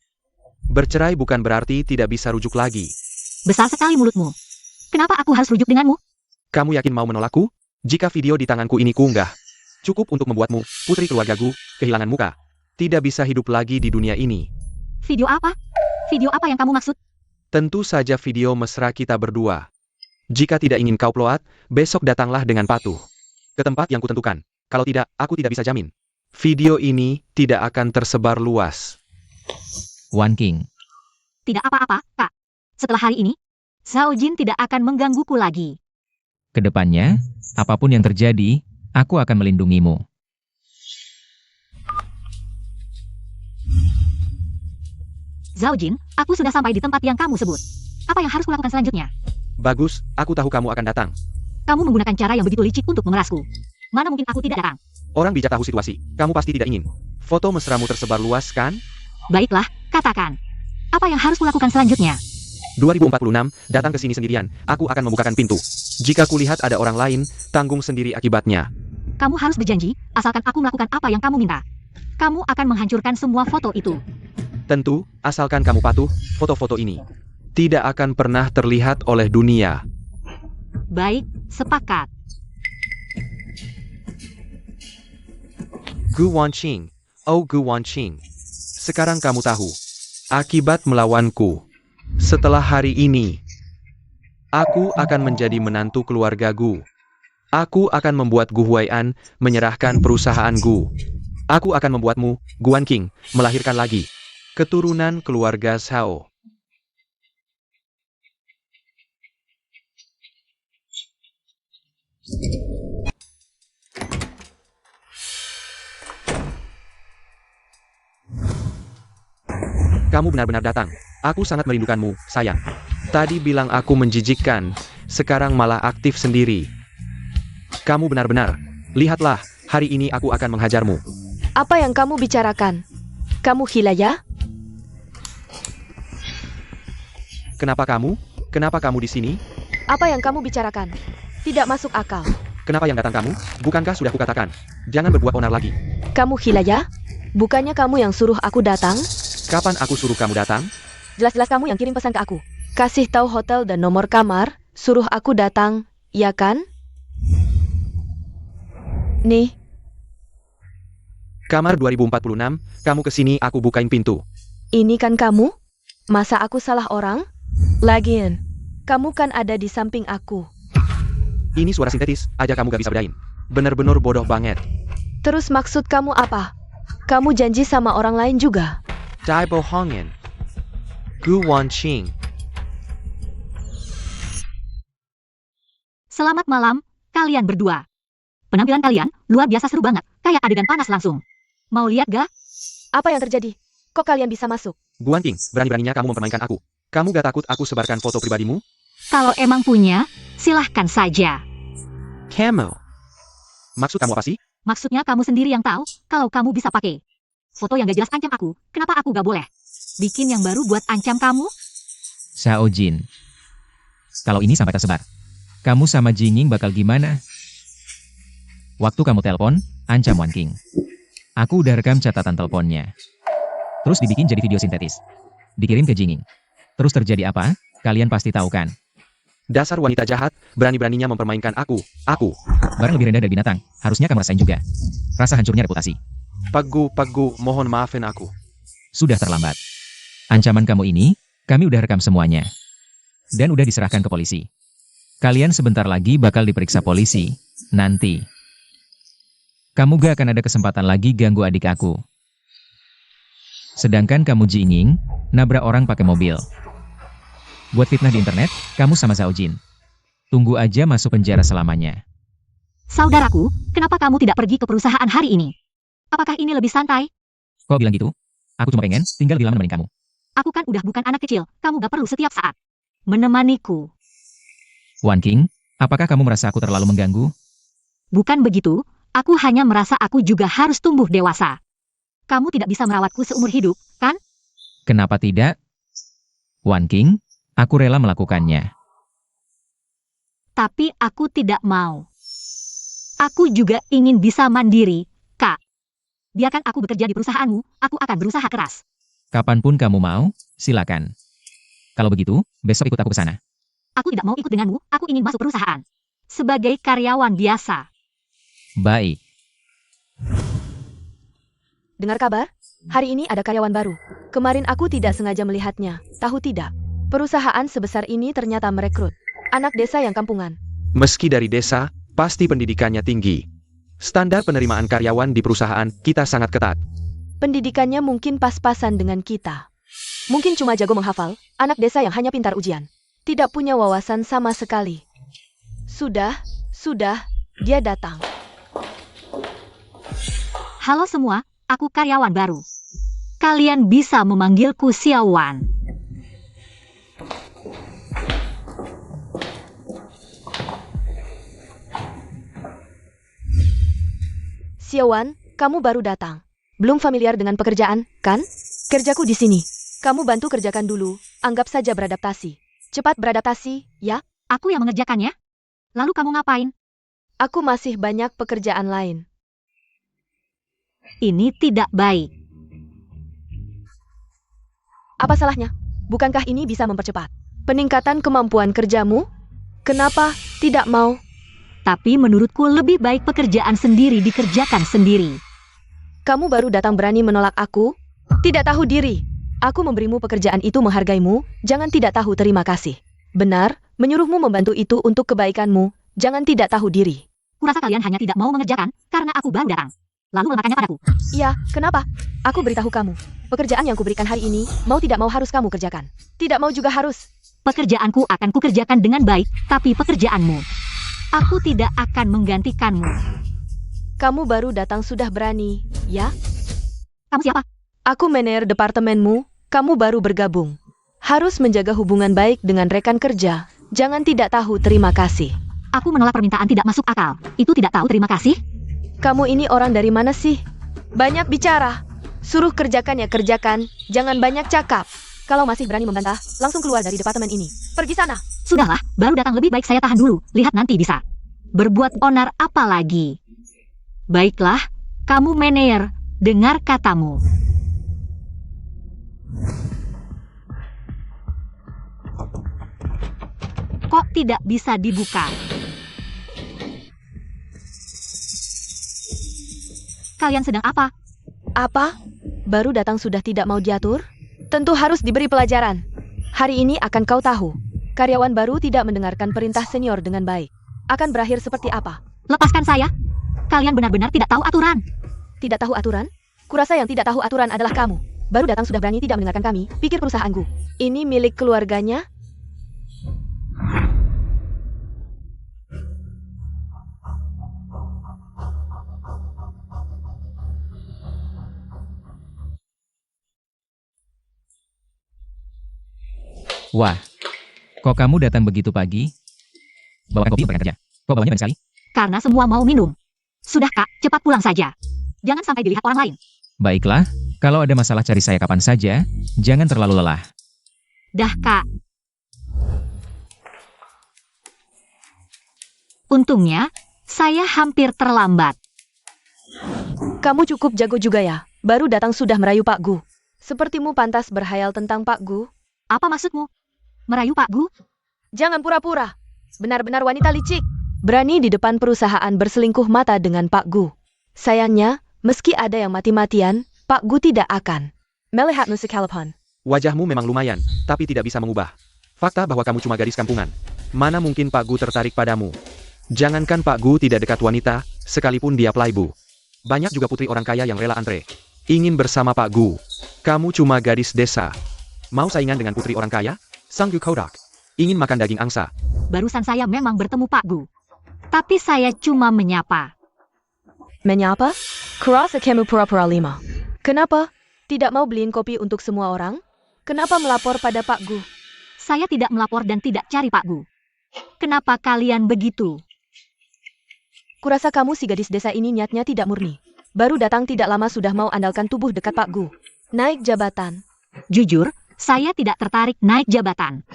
Bercerai bukan berarti tidak bisa rujuk lagi. Besar sekali mulutmu. Kenapa aku harus rujuk denganmu? Kamu yakin mau menolakku? Jika video di tanganku ini kuunggah, cukup untuk membuatmu, putri keluargaku, kehilangan muka. Tidak bisa hidup lagi di dunia ini. Video apa? Video apa yang kamu maksud? Tentu saja video mesra kita berdua. Jika tidak ingin kau upload, besok datanglah dengan patuh ke tempat yang kutentukan. Kalau tidak, aku tidak bisa jamin. Video ini tidak akan tersebar luas. Wan King. Tidak apa-apa, Kak. Setelah hari ini, Zhao Jin tidak akan menggangguku lagi. Kedepannya, apapun yang terjadi, aku akan melindungimu. Zhao Jin, aku sudah sampai di tempat yang kamu sebut. Apa yang harus kulakukan selanjutnya? Bagus, aku tahu kamu akan datang. Kamu menggunakan cara yang begitu licik untuk memerasku. Mana mungkin aku tidak datang? Orang bijak tahu situasi. Kamu pasti tidak ingin foto mesramu tersebar luas, kan? Baiklah, katakan. Apa yang harus kulakukan selanjutnya? 2046, datang ke sini sendirian. Aku akan membukakan pintu. Jika kulihat ada orang lain, tanggung sendiri akibatnya. Kamu harus berjanji, asalkan aku melakukan apa yang kamu minta. Kamu akan menghancurkan semua foto itu. Tentu, asalkan kamu patuh, foto-foto ini tidak akan pernah terlihat oleh dunia. Baik, sepakat. Gu Wanqing. Oh Gu Wanqing. Sekarang kamu tahu akibat melawanku. Setelah hari ini, aku akan menjadi menantu keluarga Gu. Aku akan membuat Gu Huai'an menyerahkan perusahaan Gu. Aku akan membuatmu, Gu Wanqing, melahirkan lagi keturunan keluarga Zhao. Kamu benar-benar datang. Aku sangat merindukanmu, sayang. Tadi bilang aku menjijikkan, sekarang malah aktif sendiri. Kamu benar-benar. Lihatlah, hari ini aku akan menghajarmu. Apa yang kamu bicarakan? Kamu gila ya? Kenapa kamu? Kenapa kamu di sini? Apa yang kamu bicarakan? Tidak masuk akal. Kenapa yang datang kamu? Bukankah sudah kukatakan? Jangan berbuat onar lagi. Kamu gila ya? Bukannya kamu yang suruh aku datang? Kapan aku suruh kamu datang? Jelas-jelas kamu yang kirim pesan ke aku. Kasih tahu hotel dan nomor kamar, suruh aku datang, ya kan? Nih, Kamar 2046, kamu kesini aku bukain pintu. ini kan kamu? Masa aku salah orang? Lagian, kamu kan ada di samping aku. Ini suara sintetis, aja kamu gak bisa bedain. Bener-bener bodoh banget. Terus maksud kamu apa? Kamu janji sama orang lain juga? Dai bohongin. Gu Wanqing. Selamat malam, kalian berdua. Penampilan kalian luar biasa seru banget, kayak adegan panas langsung. Mau lihat gak? Apa yang terjadi? Kok kalian bisa masuk? Gu Wanqing, berani-beraninya kamu mempermainkan aku. Kamu gak takut aku sebarkan foto pribadimu? Kalau emang punya, silahkan saja. Kamu. Maksud kamu apa sih? Maksudnya kamu sendiri yang tahu, kalau kamu bisa pakai. Foto yang gak jelas ancam aku, kenapa aku gak boleh? Bikin yang baru buat ancam kamu? Zhao Jin. Kalau ini sampai tersebar, kamu sama Jinging bakal gimana? Waktu kamu telepon, ancam Wan King. Aku udah rekam catatan teleponnya. Terus dibikin jadi video sintetis. Dikirim ke Jinging. Terus terjadi apa? Kalian pasti tahu kan? Dasar wanita jahat, berani-beraninya mempermainkan aku. Aku. Barang lebih rendah dari binatang, harusnya kamu rasain juga. Rasa hancurnya reputasi. Pegu, mohon maafin aku. Sudah terlambat. Ancaman kamu ini, kami udah rekam semuanya. Dan udah diserahkan ke polisi. Kalian sebentar lagi bakal diperiksa polisi. Nanti. Kamu gak akan ada kesempatan lagi ganggu adik aku. Sedangkan kamu Jinging, nabrak orang pakai mobil. Buat fitnah di internet, kamu sama Zhao Jin. Tunggu aja masuk penjara selamanya. Saudaraku, kenapa kamu tidak pergi ke perusahaan hari ini? Apakah ini lebih santai? Kok bilang gitu? Aku cuma pengen tinggal lebih lama nemenin kamu. Aku kan udah bukan anak kecil, kamu gak perlu setiap saat menemaniku. Wan King, apakah kamu merasa aku terlalu mengganggu? Bukan begitu, Aku hanya merasa aku juga harus tumbuh dewasa. Kamu tidak bisa merawatku seumur hidup, kan? Kenapa tidak? Wan King, aku rela melakukannya. Tapi aku tidak mau. Aku juga ingin bisa mandiri, Kak. Biarkan aku bekerja di perusahaanmu, aku akan berusaha keras. Kapanpun kamu mau, silakan. Kalau begitu, besok ikut aku ke sana. Aku tidak mau ikut denganmu, aku ingin masuk perusahaan. Sebagai karyawan biasa. Baik. Dengar kabar? Hari ini ada karyawan baru. Kemarin aku tidak sengaja melihatnya. Tahu tidak? Perusahaan sebesar ini ternyata merekrut anak desa yang kampungan. Meski dari desa, pasti pendidikannya tinggi. Standar penerimaan karyawan di perusahaan kita sangat ketat. Pendidikannya mungkin pas-pasan dengan kita. Mungkin cuma jago menghafal, anak desa yang hanya pintar ujian. Tidak punya wawasan sama sekali. Sudah, dia datang. Halo semua, aku karyawan baru. Kalian bisa memanggilku Xiaowan. Xiaowan, kamu baru datang. Belum familiar dengan pekerjaan, kan? Kerjaku di sini. Kamu bantu kerjakan dulu, anggap saja beradaptasi. Cepat beradaptasi, ya? Aku yang mengerjakannya. Lalu kamu ngapain? Aku masih banyak pekerjaan lain. Ini tidak baik. Apa salahnya? Bukankah ini bisa mempercepat peningkatan kemampuan kerjamu? Kenapa tidak mau? Tapi menurutku lebih baik pekerjaan sendiri dikerjakan sendiri. Kamu baru datang berani menolak aku? Tidak tahu diri. Aku memberimu pekerjaan itu menghargaimu, jangan tidak tahu terima kasih. Benar, menyuruhmu membantu itu untuk kebaikanmu, jangan tidak tahu diri. Kurasa kalian hanya tidak mau mengerjakan, karena aku baru datang. Lalu meletakkannya padaku. Iya, kenapa? Aku beritahu kamu. Pekerjaan yang kuberikan hari ini, mau tidak mau harus kamu kerjakan. Tidak mau juga harus. Pekerjaanku akan kukerjakan dengan baik, tapi pekerjaanmu, aku tidak akan menggantikanmu. Kamu baru datang sudah berani, ya? Kamu siapa? Aku manajer departemenmu, kamu baru bergabung. Harus menjaga hubungan baik dengan rekan kerja. Jangan tidak tahu terima kasih. Aku menolak permintaan tidak masuk akal. Itu tidak tahu terima kasih? Kamu ini orang dari mana sih? Banyak bicara. Suruh kerjakan ya kerjakan, jangan banyak cakap. Kalau masih berani membantah, langsung keluar dari departemen ini. Pergi sana. Sudahlah, baru datang lebih baik saya tahan dulu. Lihat nanti bisa. Berbuat onar apa lagi? Baiklah, kamu manajer, dengar katamu. Kok tidak bisa dibuka? Kalian sedang apa? Apa? Baru datang sudah tidak mau diatur? Tentu harus diberi pelajaran. Hari ini akan kau tahu. Karyawan baru tidak mendengarkan perintah senior dengan baik. Akan berakhir seperti apa? Lepaskan saya. Kalian benar-benar tidak tahu aturan. Tidak tahu aturan? Kurasa yang tidak tahu aturan adalah kamu. Baru datang sudah berani tidak mendengarkan kami. Pikir perusahaanku ini milik keluarganya? Wah, kok kamu datang begitu pagi? Bawakan kopi untuk rekan kerja. Kok bawanya banyak sekali? Karena semua mau minum. Sudah Kak, cepat pulang saja. Jangan sampai dilihat orang lain. Baiklah, kalau ada masalah cari saya kapan saja, jangan terlalu lelah. Dah Kak. Untungnya, saya hampir terlambat. Kamu cukup jago juga ya. Baru datang sudah merayu Pak Gu. Sepertimu pantas berhayal tentang Pak Gu. Apa maksudmu? Merayu Pak Gu? Jangan pura-pura. Benar-benar wanita licik. Berani di depan perusahaan berselingkuh mata dengan Pak Gu. Sayangnya, meski ada yang mati-matian, Pak Gu tidak akan melihat musik Halapan. Wajahmu memang lumayan, tapi tidak bisa mengubah fakta bahwa kamu cuma gadis kampungan. Mana mungkin Pak Gu tertarik padamu? Jangankan Pak Gu tidak dekat wanita, sekalipun dia playboy. Banyak juga putri orang kaya yang rela antre ingin bersama Pak Gu. Kamu cuma gadis desa. Mau saingan dengan putri orang kaya? Sang Gu Kodak. Ingin makan daging angsa. Barusan saya memang bertemu Pak Gu. Tapi saya cuma menyapa. Menyapa? Kurasa kamu pura-pura lima. Kenapa? Tidak mau beliin kopi untuk semua orang? Kenapa melapor pada Pak Gu? Saya tidak melapor dan tidak cari Pak Gu. Kenapa kalian begitu? Kurasa kamu si gadis desa ini niatnya tidak murni. Baru datang tidak lama sudah mau andalkan tubuh dekat Pak Gu. Naik jabatan. Jujur, saya tidak tertarik naik jabatan.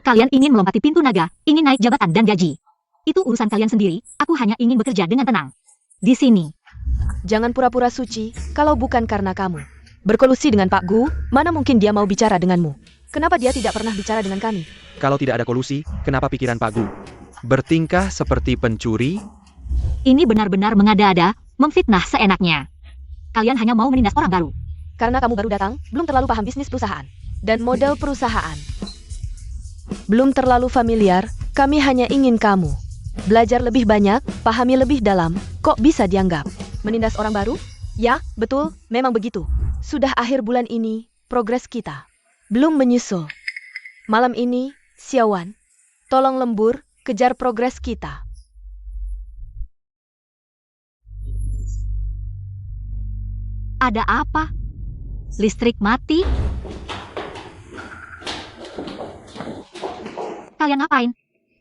Kalian ingin melompati pintu naga, ingin naik jabatan dan gaji. Itu urusan kalian sendiri, aku hanya ingin bekerja dengan tenang. Di sini. Jangan pura-pura suci, kalau bukan karena kamu. Berkolusi dengan Pak Gu, mana mungkin dia mau bicara denganmu? Kenapa dia tidak pernah bicara dengan kami? Kalau tidak ada kolusi, kenapa pikiran Pak Gu bertingkah seperti pencuri? Ini benar-benar mengada-ada, memfitnah seenaknya. Kalian hanya mau menindas orang baru. Karena kamu baru datang, belum terlalu paham bisnis perusahaan dan model perusahaan. Belum terlalu familiar, kami hanya ingin kamu belajar lebih banyak, pahami lebih dalam. Kok bisa dianggap menindas orang baru? Ya, betul, memang begitu. Sudah akhir bulan ini, progres kita belum menyusul. Malam ini, Xiaowan, tolong lembur, kejar progres kita. Ada apa? Listrik mati? Kalian ngapain?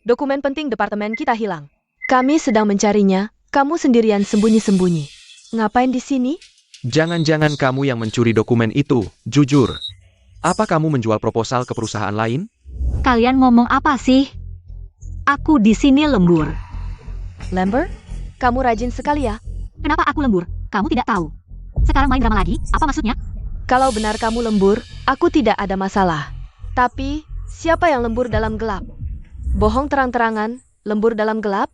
Dokumen penting departemen kita hilang. Kami sedang mencarinya, kamu sendirian sembunyi-sembunyi. Ngapain di sini? Jangan-jangan kamu yang mencuri dokumen itu, jujur. Apa kamu menjual proposal ke perusahaan lain? Kalian ngomong apa sih? Aku di sini lembur. Lambert? Kamu rajin sekali ya. Kenapa aku lembur? Kamu tidak tahu. Sekarang main drama lagi? Apa maksudnya? Kalau benar kamu lembur, aku tidak ada masalah. Tapi, siapa yang lembur dalam gelap? Bohong terang-terangan, lembur dalam gelap?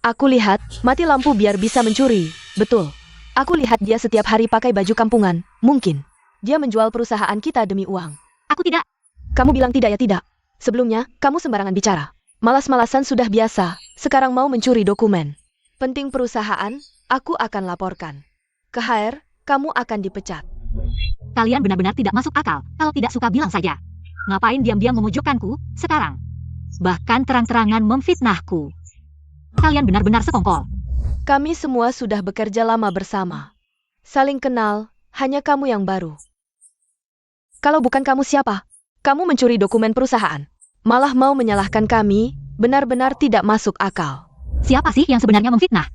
Aku lihat, mati lampu biar bisa mencuri. Betul. Aku lihat dia setiap hari pakai baju kampungan. Mungkin. Dia menjual perusahaan kita demi uang. Aku tidak. Kamu bilang tidak ya tidak. Sebelumnya, kamu sembarangan bicara. Malas-malasan sudah biasa, sekarang mau mencuri dokumen. Penting perusahaan, aku akan laporkan. Ke HR, kamu akan dipecat. Kalian benar-benar tidak masuk akal. Kalau tidak suka bilang saja. Ngapain diam-diam memojokkanku sekarang? Bahkan terang-terangan memfitnahku. Kalian benar-benar sekongkol. Kami semua sudah bekerja lama bersama. Saling kenal, hanya kamu yang baru. Kalau bukan kamu siapa? Kamu mencuri dokumen perusahaan. Malah mau menyalahkan kami, benar-benar tidak masuk akal. Siapa sih yang sebenarnya memfitnah?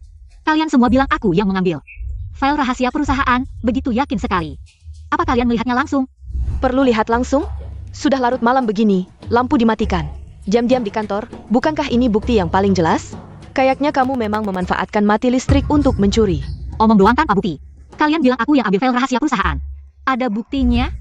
Kalian semua bilang aku yang mengambil file rahasia perusahaan, begitu yakin sekali. Apa kalian melihatnya langsung? Perlu lihat langsung? Sudah larut malam begini, lampu dimatikan. Jam-jam di kantor, bukankah ini bukti yang paling jelas? Kayaknya kamu memang memanfaatkan mati listrik untuk mencuri. Omong doang tanpa bukti. Kalian bilang aku yang ambil file rahasia perusahaan. Ada buktinya?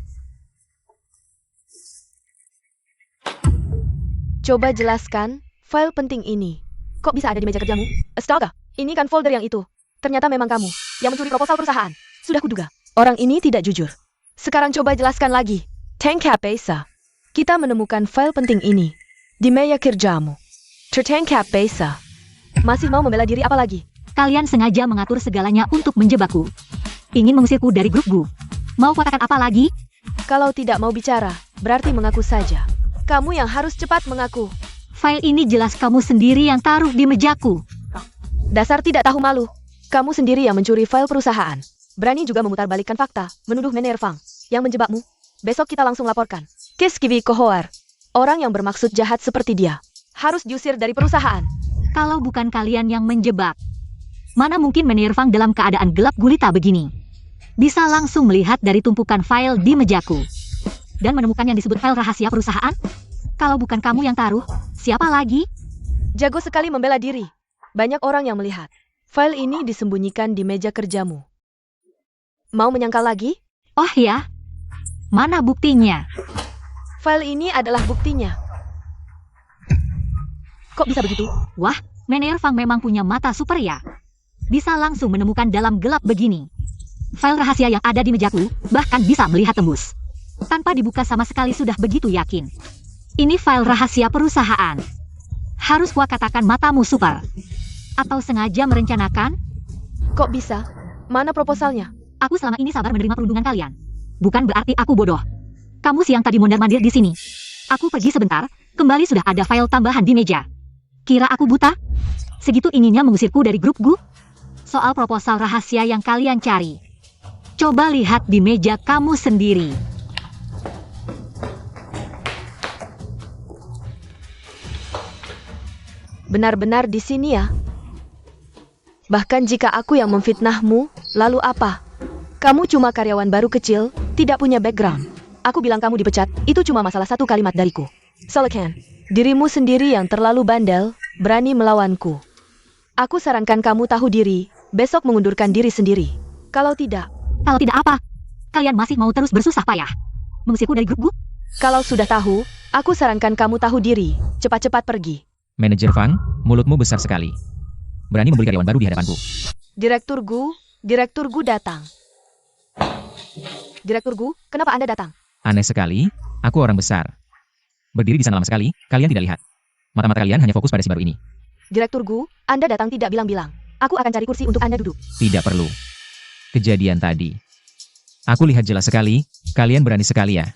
Coba jelaskan, file penting ini. Kok bisa ada di meja kerjamu? Astaga, ini kan folder yang itu. Ternyata memang kamu yang mencuri proposal perusahaan. Sudah kuduga. Orang ini tidak jujur. Sekarang coba jelaskan lagi. Tengkap Pesa. Kita menemukan file penting ini di meja kerjamu. Tertengkap Pesa. Masih mau membela diri apa lagi? Kalian sengaja mengatur segalanya untuk menjebakku. Ingin mengusirku dari grup Gu. Mau katakan apa lagi? Kalau tidak mau bicara, berarti mengaku saja. Kamu yang harus cepat mengaku. File ini jelas kamu sendiri yang taruh di mejaku. Dasar tidak tahu malu. Kamu sendiri yang mencuri file perusahaan. Berani juga memutarbalikkan fakta, menuduh Menervang yang menjebakmu. Besok kita langsung laporkan. Keskivi Kohoar. Orang yang bermaksud jahat seperti dia harus diusir dari perusahaan. Kalau bukan kalian yang menjebak, mana mungkin Menervang dalam keadaan gelap gulita begini? Bisa langsung melihat dari tumpukan file di mejaku. Dan menemukan yang disebut file rahasia perusahaan? Kalau bukan kamu yang taruh, siapa lagi? Jago sekali membela diri. Banyak orang yang melihat. File ini disembunyikan di meja kerjamu. Mau menyangkal lagi? Oh ya? Mana buktinya? File ini adalah buktinya. Kok bisa begitu? Wah, Menervang memang punya mata super ya. Bisa langsung menemukan dalam gelap begini. File rahasia yang ada di mejaku, bahkan bisa melihat tembus. Tanpa dibuka sama sekali sudah begitu yakin. Ini file rahasia perusahaan. Harus gua katakan matamu super. Atau sengaja merencanakan? Kok bisa? Mana proposalnya? Aku selama ini sabar menerima perundungan kalian. Bukan berarti aku bodoh. Kamu siang tadi mondar-mandir di sini. Aku pergi sebentar, kembali sudah ada file tambahan di meja. Kira aku buta? Segitu inginnya mengusirku dari grup Gu? Soal proposal rahasia yang kalian cari. Coba lihat di meja kamu sendiri. Benar-benar di sini ya? Bahkan jika aku yang memfitnahmu, lalu apa? Kamu cuma karyawan baru kecil, tidak punya background. Aku bilang kamu dipecat, itu cuma masalah satu kalimat dariku. Solican, dirimu sendiri yang terlalu bandel, berani melawanku. Aku sarankan kamu tahu diri, besok mengundurkan diri sendiri. Kalau tidak, Kalau tidak apa? Kalian masih mau terus bersusah payah mengusirku dari grup Gu? kalau sudah tahu, aku sarankan kamu tahu diri, cepat-cepat pergi. Manajer Fang, mulutmu besar sekali. Berani membuli karyawan baru di hadapanku. Direktur Gu datang. Direktur Gu, kenapa Anda datang? Aneh sekali, aku orang besar. Berdiri di sana lama sekali, kalian tidak lihat. Mata-mata kalian hanya fokus pada si baru ini. Direktur Gu, Anda datang tidak bilang-bilang. Aku akan cari kursi untuk Anda duduk. Tidak perlu. Kejadian tadi. Aku lihat jelas sekali, kalian berani sekali ya.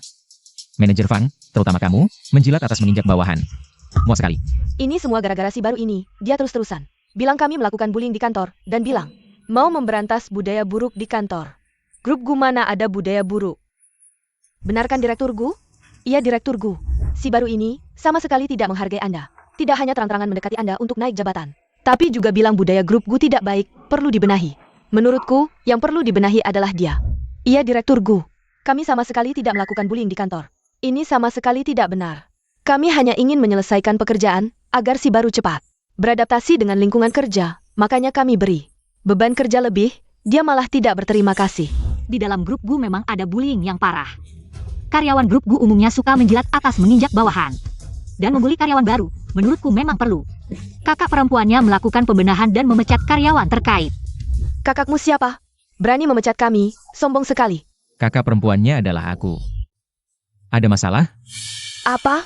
Manajer Fang, terutama kamu, menjilat atas menginjak bawahan. Muak sekali. Ini semua gara-gara si baru ini, dia terus-terusan. Bilang kami melakukan bullying di kantor, dan bilang, mau memberantas budaya buruk di kantor. Grup Gu mana ada budaya buruk? Benarkan Direktur Gu? Iya Direktur Gu. Si baru ini, sama sekali tidak menghargai Anda. Tidak hanya terang-terangan mendekati Anda untuk naik jabatan. Tapi juga bilang budaya grup Gu tidak baik, perlu dibenahi. Menurutku, yang perlu dibenahi adalah dia. Iya Direktur Gu. Kami sama sekali tidak melakukan bullying di kantor. Ini sama sekali tidak benar. Kami hanya ingin menyelesaikan pekerjaan, agar si baru cepat beradaptasi dengan lingkungan kerja, makanya kami beri beban kerja lebih, dia malah tidak berterima kasih. Di dalam grup Gu memang ada bullying yang parah. Karyawan grup Gu umumnya suka menjilat atas menginjak bawahan. Dan membuli karyawan baru, menurutku memang perlu. Kakak perempuannya melakukan pembenahan dan memecat karyawan terkait. Kakakmu siapa? Berani memecat kami, sombong sekali. Kakak perempuannya adalah aku. Ada masalah? Apa?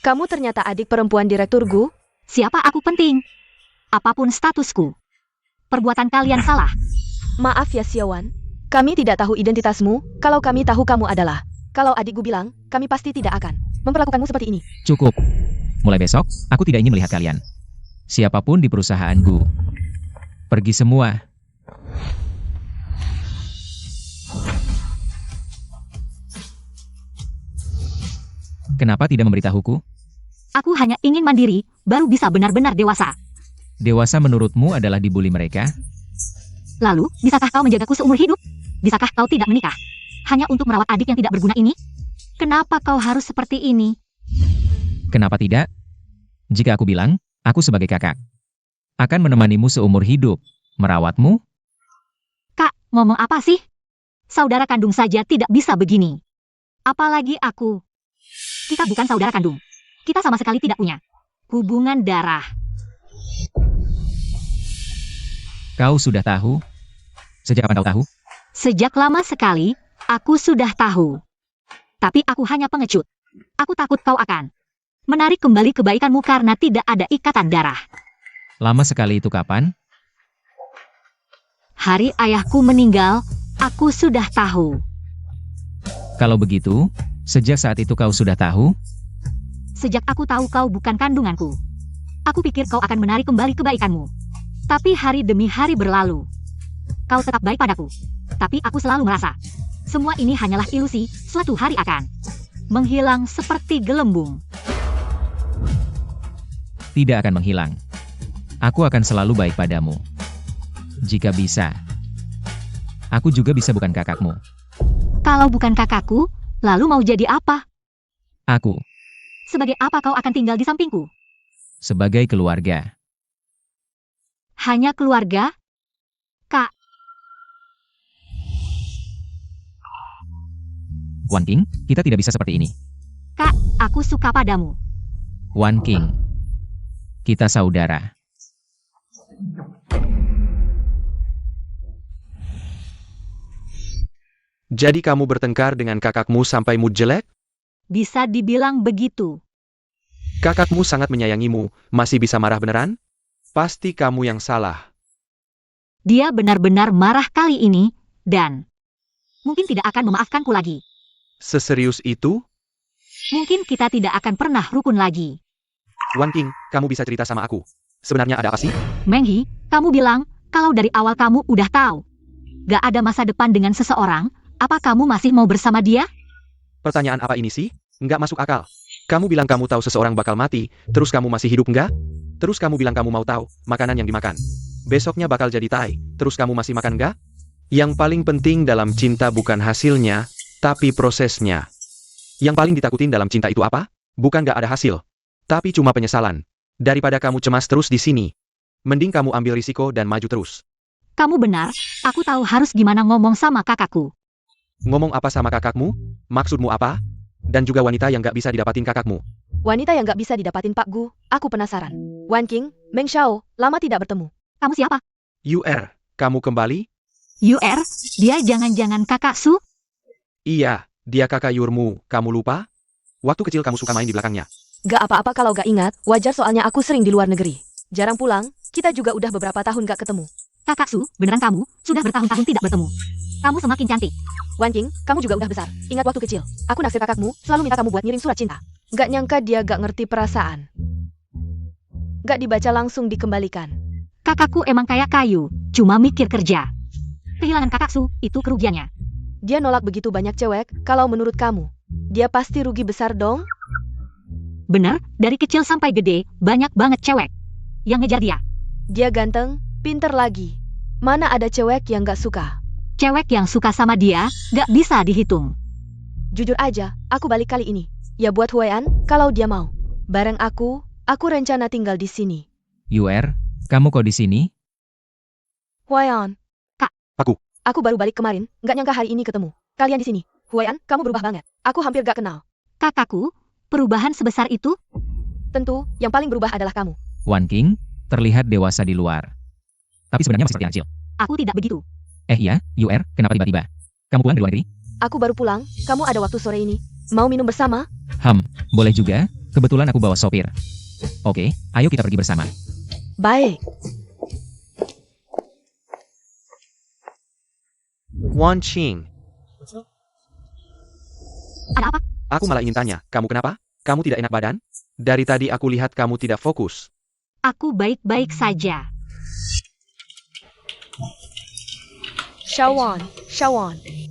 Kamu ternyata adik perempuan Direktur Gu? Siapa aku penting? Apapun statusku. Perbuatan kalian salah. Maaf ya Xiaowan, kami tidak tahu identitasmu, kalau kami tahu kamu adalah. Kalau adikku bilang, kami pasti tidak akan memperlakukanmu seperti ini. Cukup. Mulai besok, aku tidak ingin melihat kalian. Siapapun di perusahaanku. Pergi semua. Kenapa tidak memberitahuku? Aku hanya ingin mandiri, baru bisa benar-benar dewasa. Dewasa menurutmu adalah dibully mereka? Lalu, bisakah kau menjagaku seumur hidup? Bisakah kau tidak menikah? Hanya untuk merawat adik yang tidak berguna ini? Kenapa kau harus seperti ini? Kenapa tidak? Jika aku bilang, aku sebagai kakak akan menemanimu seumur hidup, merawatmu. Kak, ngomong apa sih? Saudara kandung saja tidak bisa begini. Apalagi aku. Kita bukan saudara kandung. Kita sama sekali tidak punya hubungan darah. Kau sudah tahu? Sejak kapan kau tahu? Sejak lama sekali, aku sudah tahu. Tapi aku hanya pengecut. Aku takut kau akan menarik kembali kebaikanmu karena tidak ada ikatan darah. Lama sekali itu kapan? Hari ayahku meninggal, aku sudah tahu. Kalau begitu, sejak saat itu kau sudah tahu? Sejak aku tahu kau bukan kandunganku. Aku pikir kau akan menarik kembali kebaikanmu. Tapi hari demi hari berlalu. Kau tetap baik padaku. Tapi aku selalu merasa, semua ini hanyalah ilusi, suatu hari akan menghilang seperti gelembung. Tidak akan menghilang. Aku akan selalu baik padamu. Jika bisa. Aku juga bisa bukan kakakmu. Kalau bukan kakakku, lalu mau jadi apa? Aku, Sebagai apa kau akan tinggal di sampingku? sebagai keluarga. Hanya keluarga? Kak, Wan King, kita tidak bisa seperti ini. Kak, aku suka padamu. Wan King. Kita saudara. Jadi kamu bertengkar dengan kakakmu sampai mood jelek? Bisa dibilang begitu. Kakakmu sangat menyayangimu, masih bisa marah beneran? Pasti kamu yang salah. Dia benar-benar marah kali ini, dan mungkin tidak akan memaafkanku lagi. Seserius itu? Mungkin kita tidak akan pernah rukun lagi. Wan King, kamu bisa cerita sama aku. Sebenarnya ada apa sih? Meng He, kamu bilang, kalau dari awal kamu udah tahu. Gak ada masa depan dengan seseorang, apa kamu masih mau bersama dia? Pertanyaan apa ini sih? Nggak masuk akal. Kamu bilang kamu tahu seseorang bakal mati, terus kamu masih hidup nggak? Terus kamu bilang kamu mau tahu makanan yang dimakan. Besoknya bakal jadi tai, terus kamu masih makan nggak? Yang paling penting dalam cinta bukan hasilnya, tapi prosesnya. Yang paling ditakutin dalam cinta itu apa? Bukan nggak ada hasil, tapi cuma penyesalan. Daripada kamu cemas terus di sini, mending kamu ambil risiko dan maju terus. Kamu benar, aku tahu harus gimana ngomong sama kakakku. Ngomong apa sama kakakmu? Maksudmu apa? Dan juga wanita yang nggak bisa didapatin kakakmu. Wanita yang nggak bisa didapatin Pak Gu, aku penasaran. Wan King, Meng Xiao, lama tidak bertemu. Kamu siapa? UR, kamu kembali? UR, dia jangan-jangan kakak Su? Iya, dia kakak Yurmu, kamu lupa? Waktu kecil kamu suka main di belakangnya. Gak apa-apa kalau gak ingat, wajar soalnya aku sering di luar negeri. Jarang pulang, kita juga udah beberapa tahun gak ketemu. Kakak Su, beneran kamu? Sudah bertahun-tahun tidak bertemu. Kamu semakin cantik. Wan King, kamu juga udah besar. Ingat waktu kecil, aku naksir kakakmu, selalu minta kamu buat ngirim surat cinta. Gak nyangka dia gak ngerti perasaan. Gak dibaca langsung dikembalikan. Kakakku emang kayak kayu, cuma mikir kerja. Kehilangan kakak Su, itu kerugiannya. Dia nolak begitu banyak cewek, kalau menurut kamu, dia pasti rugi besar dong? Bener, dari kecil sampai gede, banyak banget cewek yang ngejar dia. Dia ganteng, pinter lagi. Mana ada cewek yang gak suka? Cewek yang suka sama dia, gak bisa dihitung. Jujur aja, aku balik kali ini. Ya buat Huayan, kalau dia mau. Bareng aku rencana tinggal di sini. UR, kamu kok di sini? Huayan. Kak. Aku. Aku baru balik kemarin, gak nyangka hari ini ketemu. Kalian di sini. Huayan, kamu berubah banget. Aku hampir gak kenal. Kakakku, perubahan sebesar itu? Tentu, yang paling berubah adalah kamu. Wan King, terlihat dewasa di luar. Tapi sebenarnya masih seperti anak kecil. Aku tidak begitu. Iya, UR, kenapa tiba-tiba? Kamu pulang dari luar negeri? Aku baru pulang, kamu ada waktu sore ini. Mau minum bersama? Boleh juga, kebetulan aku bawa sopir. Oke, ayo kita pergi bersama. Baik. Wan Qing, Ada apa? aku malah ingin tanya, kamu kenapa? Kamu tidak enak badan? Dari tadi aku lihat kamu tidak fokus. Aku baik-baik saja. Shawan.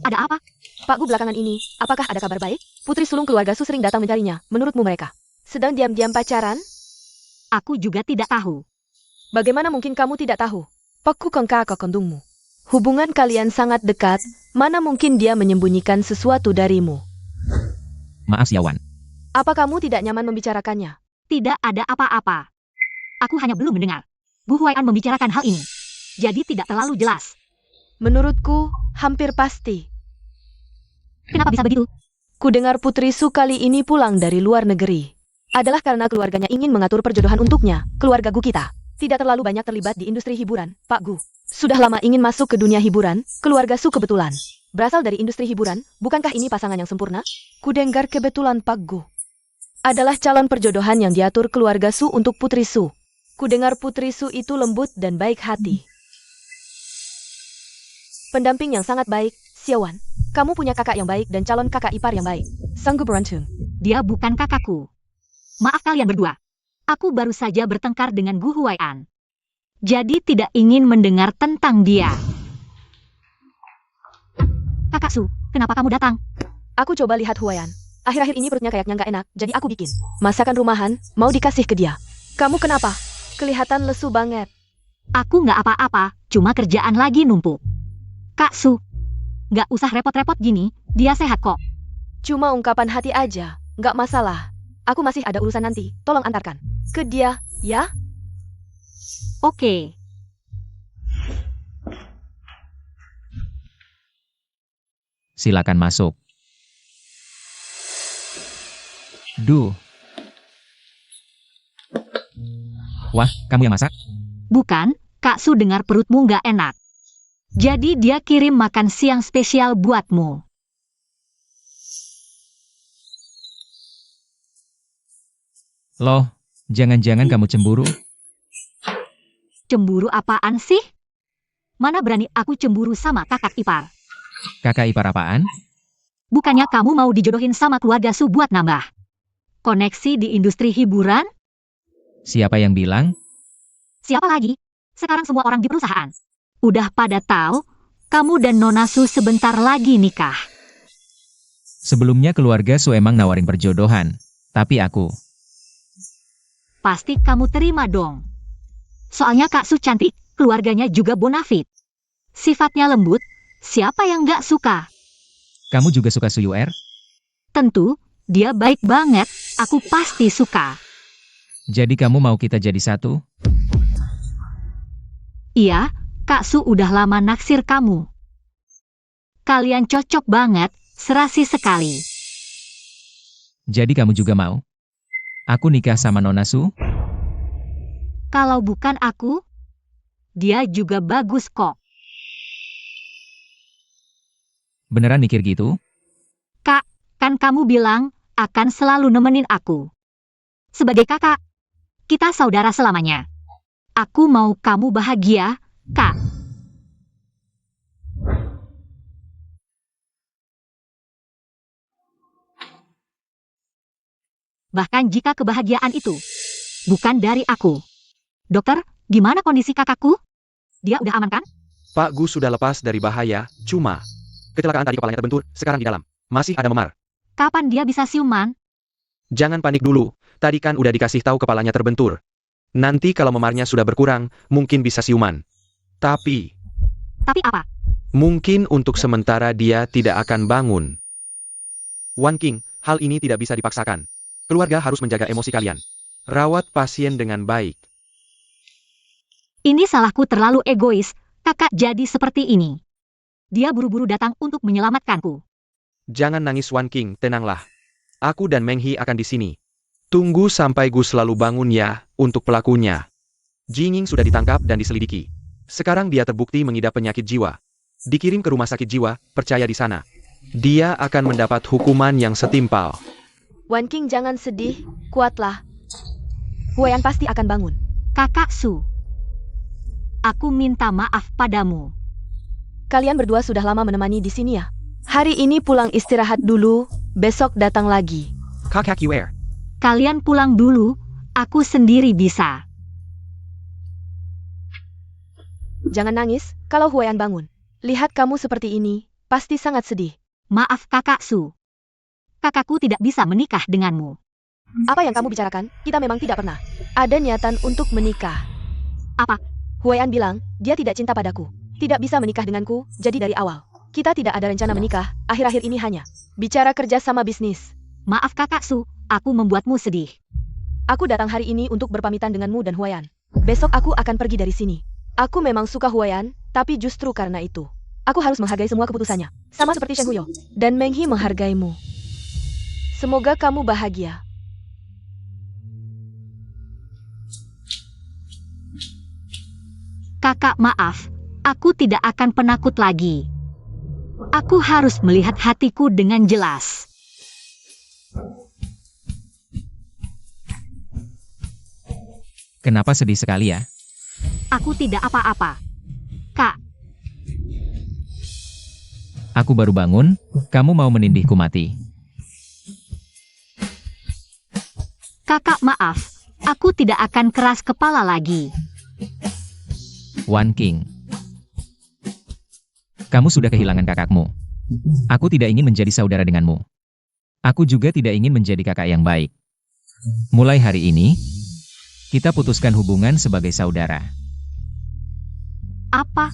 Ada apa? Pak Gu belakangan ini, apakah ada kabar baik? Putri sulung keluarga Su sering datang mencarinya, menurutmu mereka sedang diam-diam pacaran? Aku juga tidak tahu. Bagaimana mungkin kamu tidak tahu? Pak Gu kakak kandungmu. Hubungan kalian sangat dekat, mana mungkin dia menyembunyikan sesuatu darimu? Maaf Wan. Apa kamu tidak nyaman membicarakannya? Tidak ada apa-apa. Aku hanya belum mendengar Bu Huayan membicarakan hal ini. Jadi tidak terlalu jelas. Menurutku, hampir pasti. Kenapa bisa begitu? Ku dengar Putri Su kali ini pulang dari luar negeri. Adalah karena keluarganya ingin mengatur perjodohan untuknya, keluarga Gu kita. Tidak terlalu banyak terlibat di industri hiburan, Pak Gu. Sudah lama ingin masuk ke dunia hiburan, keluarga Su kebetulan. Berasal dari industri hiburan, bukankah ini pasangan yang sempurna? Ku dengar kebetulan Pak Gu adalah calon perjodohan yang diatur keluarga Su untuk Putri Su. Ku dengar Putri Su itu lembut dan baik hati. Pendamping yang sangat baik, Xiaowan. Kamu punya kakak yang baik dan calon kakak ipar yang baik. Sanggup berantung. Dia bukan kakakku. Maaf kalian berdua. Aku baru saja bertengkar dengan Gu Huayan. Jadi tidak ingin mendengar tentang dia. Kakak Su, kenapa kamu datang? Aku coba lihat Huayan. Akhir-akhir ini perutnya kayaknya nggak enak, jadi aku bikin masakan rumahan, mau dikasih ke dia. Kamu kenapa? Kelihatan lesu banget. Aku nggak apa-apa, cuma kerjaan lagi numpuk. Kak Su, nggak usah repot-repot gini, dia sehat kok. Cuma ungkapan hati aja, nggak masalah. Aku masih ada urusan nanti, tolong antarkan ke dia, ya? Oke. Silakan masuk. Duh. Wah, kamu yang masak? Bukan, Kak Su dengar perutmu nggak enak. Jadi dia kirim makan siang spesial buatmu. Loh, jangan-jangan kamu cemburu? Cemburu apaan sih? Mana berani aku cemburu sama kakak ipar? Kakak ipar apaan? Bukannya kamu mau dijodohin sama keluarga Su buat nambah koneksi di industri hiburan? Siapa yang bilang? Siapa lagi? Sekarang semua orang di perusahaan udah pada tahu kamu dan Nona Su sebentar lagi nikah. Sebelumnya keluarga Su emang nawarin perjodohan. Tapi aku... Pasti kamu terima dong. Soalnya Kak Su cantik, keluarganya juga bonafit. Sifatnya lembut, siapa yang nggak suka? Kamu juga suka Su Yuer? Tentu, dia baik banget, aku pasti suka. Jadi kamu mau kita jadi satu? Iya, Kak Su udah lama naksir kamu. Kalian cocok banget, serasi sekali. Jadi kamu juga mau? Aku nikah sama Nona Su? Kalau bukan aku, dia juga bagus kok. Beneran mikir gitu? Kak, kan kamu bilang akan selalu nemenin aku. Sebagai kakak, kita saudara selamanya. Aku mau kamu bahagia, Kak. Bahkan jika kebahagiaan itu bukan dari aku. Dokter, gimana kondisi kakakku? Dia udah aman kan? Pak Gu sudah lepas dari bahaya, cuma kecelakaan tadi kepalanya terbentur, sekarang di dalam. Masih ada memar. Kapan dia bisa siuman? Jangan panik dulu, tadi kan udah dikasih tahu kepalanya terbentur. Nanti kalau memarnya sudah berkurang, mungkin bisa siuman. Tapi Tapi apa? mungkin untuk sementara dia tidak akan bangun. Wan King, hal ini tidak bisa dipaksakan. Keluarga harus menjaga emosi kalian. Rawat pasien dengan baik. Ini salahku terlalu egois, kakak jadi seperti ini. Dia buru-buru datang untuk menyelamatkanku. Jangan nangis Wan King, tenanglah. Aku dan Meng He akan di sini. Tunggu sampai Gu selalu bangun ya, untuk pelakunya. Jinging sudah ditangkap dan diselidiki. Sekarang dia terbukti mengidap penyakit jiwa. Dikirim ke rumah sakit jiwa, percaya di sana. Dia akan mendapat hukuman yang setimpal. Wan King jangan sedih, kuatlah. Huayan pasti akan bangun. Kakak Su, aku minta maaf padamu. Kalian berdua sudah lama menemani di sini ya. Hari ini pulang istirahat dulu, besok datang lagi. Kakak Yuer. Kalian pulang dulu, aku sendiri bisa. Jangan nangis, kalau Huayan bangun. Lihat kamu seperti ini, pasti sangat sedih. Maaf kakak Su. Kakakku tidak bisa menikah denganmu. Apa yang kamu bicarakan? Kita memang tidak pernah ada niatan untuk menikah. Apa? Huayan bilang, dia tidak cinta padaku. Tidak bisa menikah denganku, jadi dari awal. Kita tidak ada rencana menikah, akhir-akhir ini hanya bicara kerja sama bisnis. Maaf kakak Su, aku membuatmu sedih. Aku datang hari ini untuk berpamitan denganmu dan Huayan. Besok aku akan pergi dari sini. Aku memang suka Huayan, tapi justru karena itu, aku harus menghargai semua keputusannya. Sama seperti Shen Huyo. Dan Meng He menghargaimu. Semoga kamu bahagia. Kakak maaf, aku tidak akan penakut lagi. Aku harus melihat hatiku dengan jelas. Kenapa sedih sekali ya? Aku tidak apa-apa. Kak, Aku baru bangun, kamu mau menindihku mati. kakak maaf, aku tidak akan keras kepala lagi. Wan King. Kamu sudah kehilangan kakakmu. Aku tidak ingin menjadi saudara denganmu. Aku juga tidak ingin menjadi kakak yang baik. Mulai hari ini, kita putuskan hubungan sebagai saudara. Apa?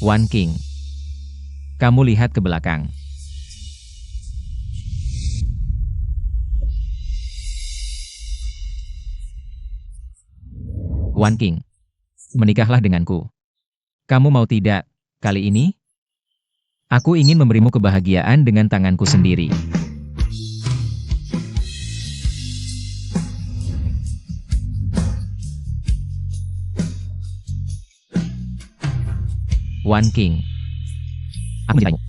Wan King. Kamu lihat ke belakang. Wan King. Menikahlah denganku. Kamu mau tidak, kali ini? Aku ingin memberimu kebahagiaan dengan tanganku sendiri. Wan King. Aku mencintaimu.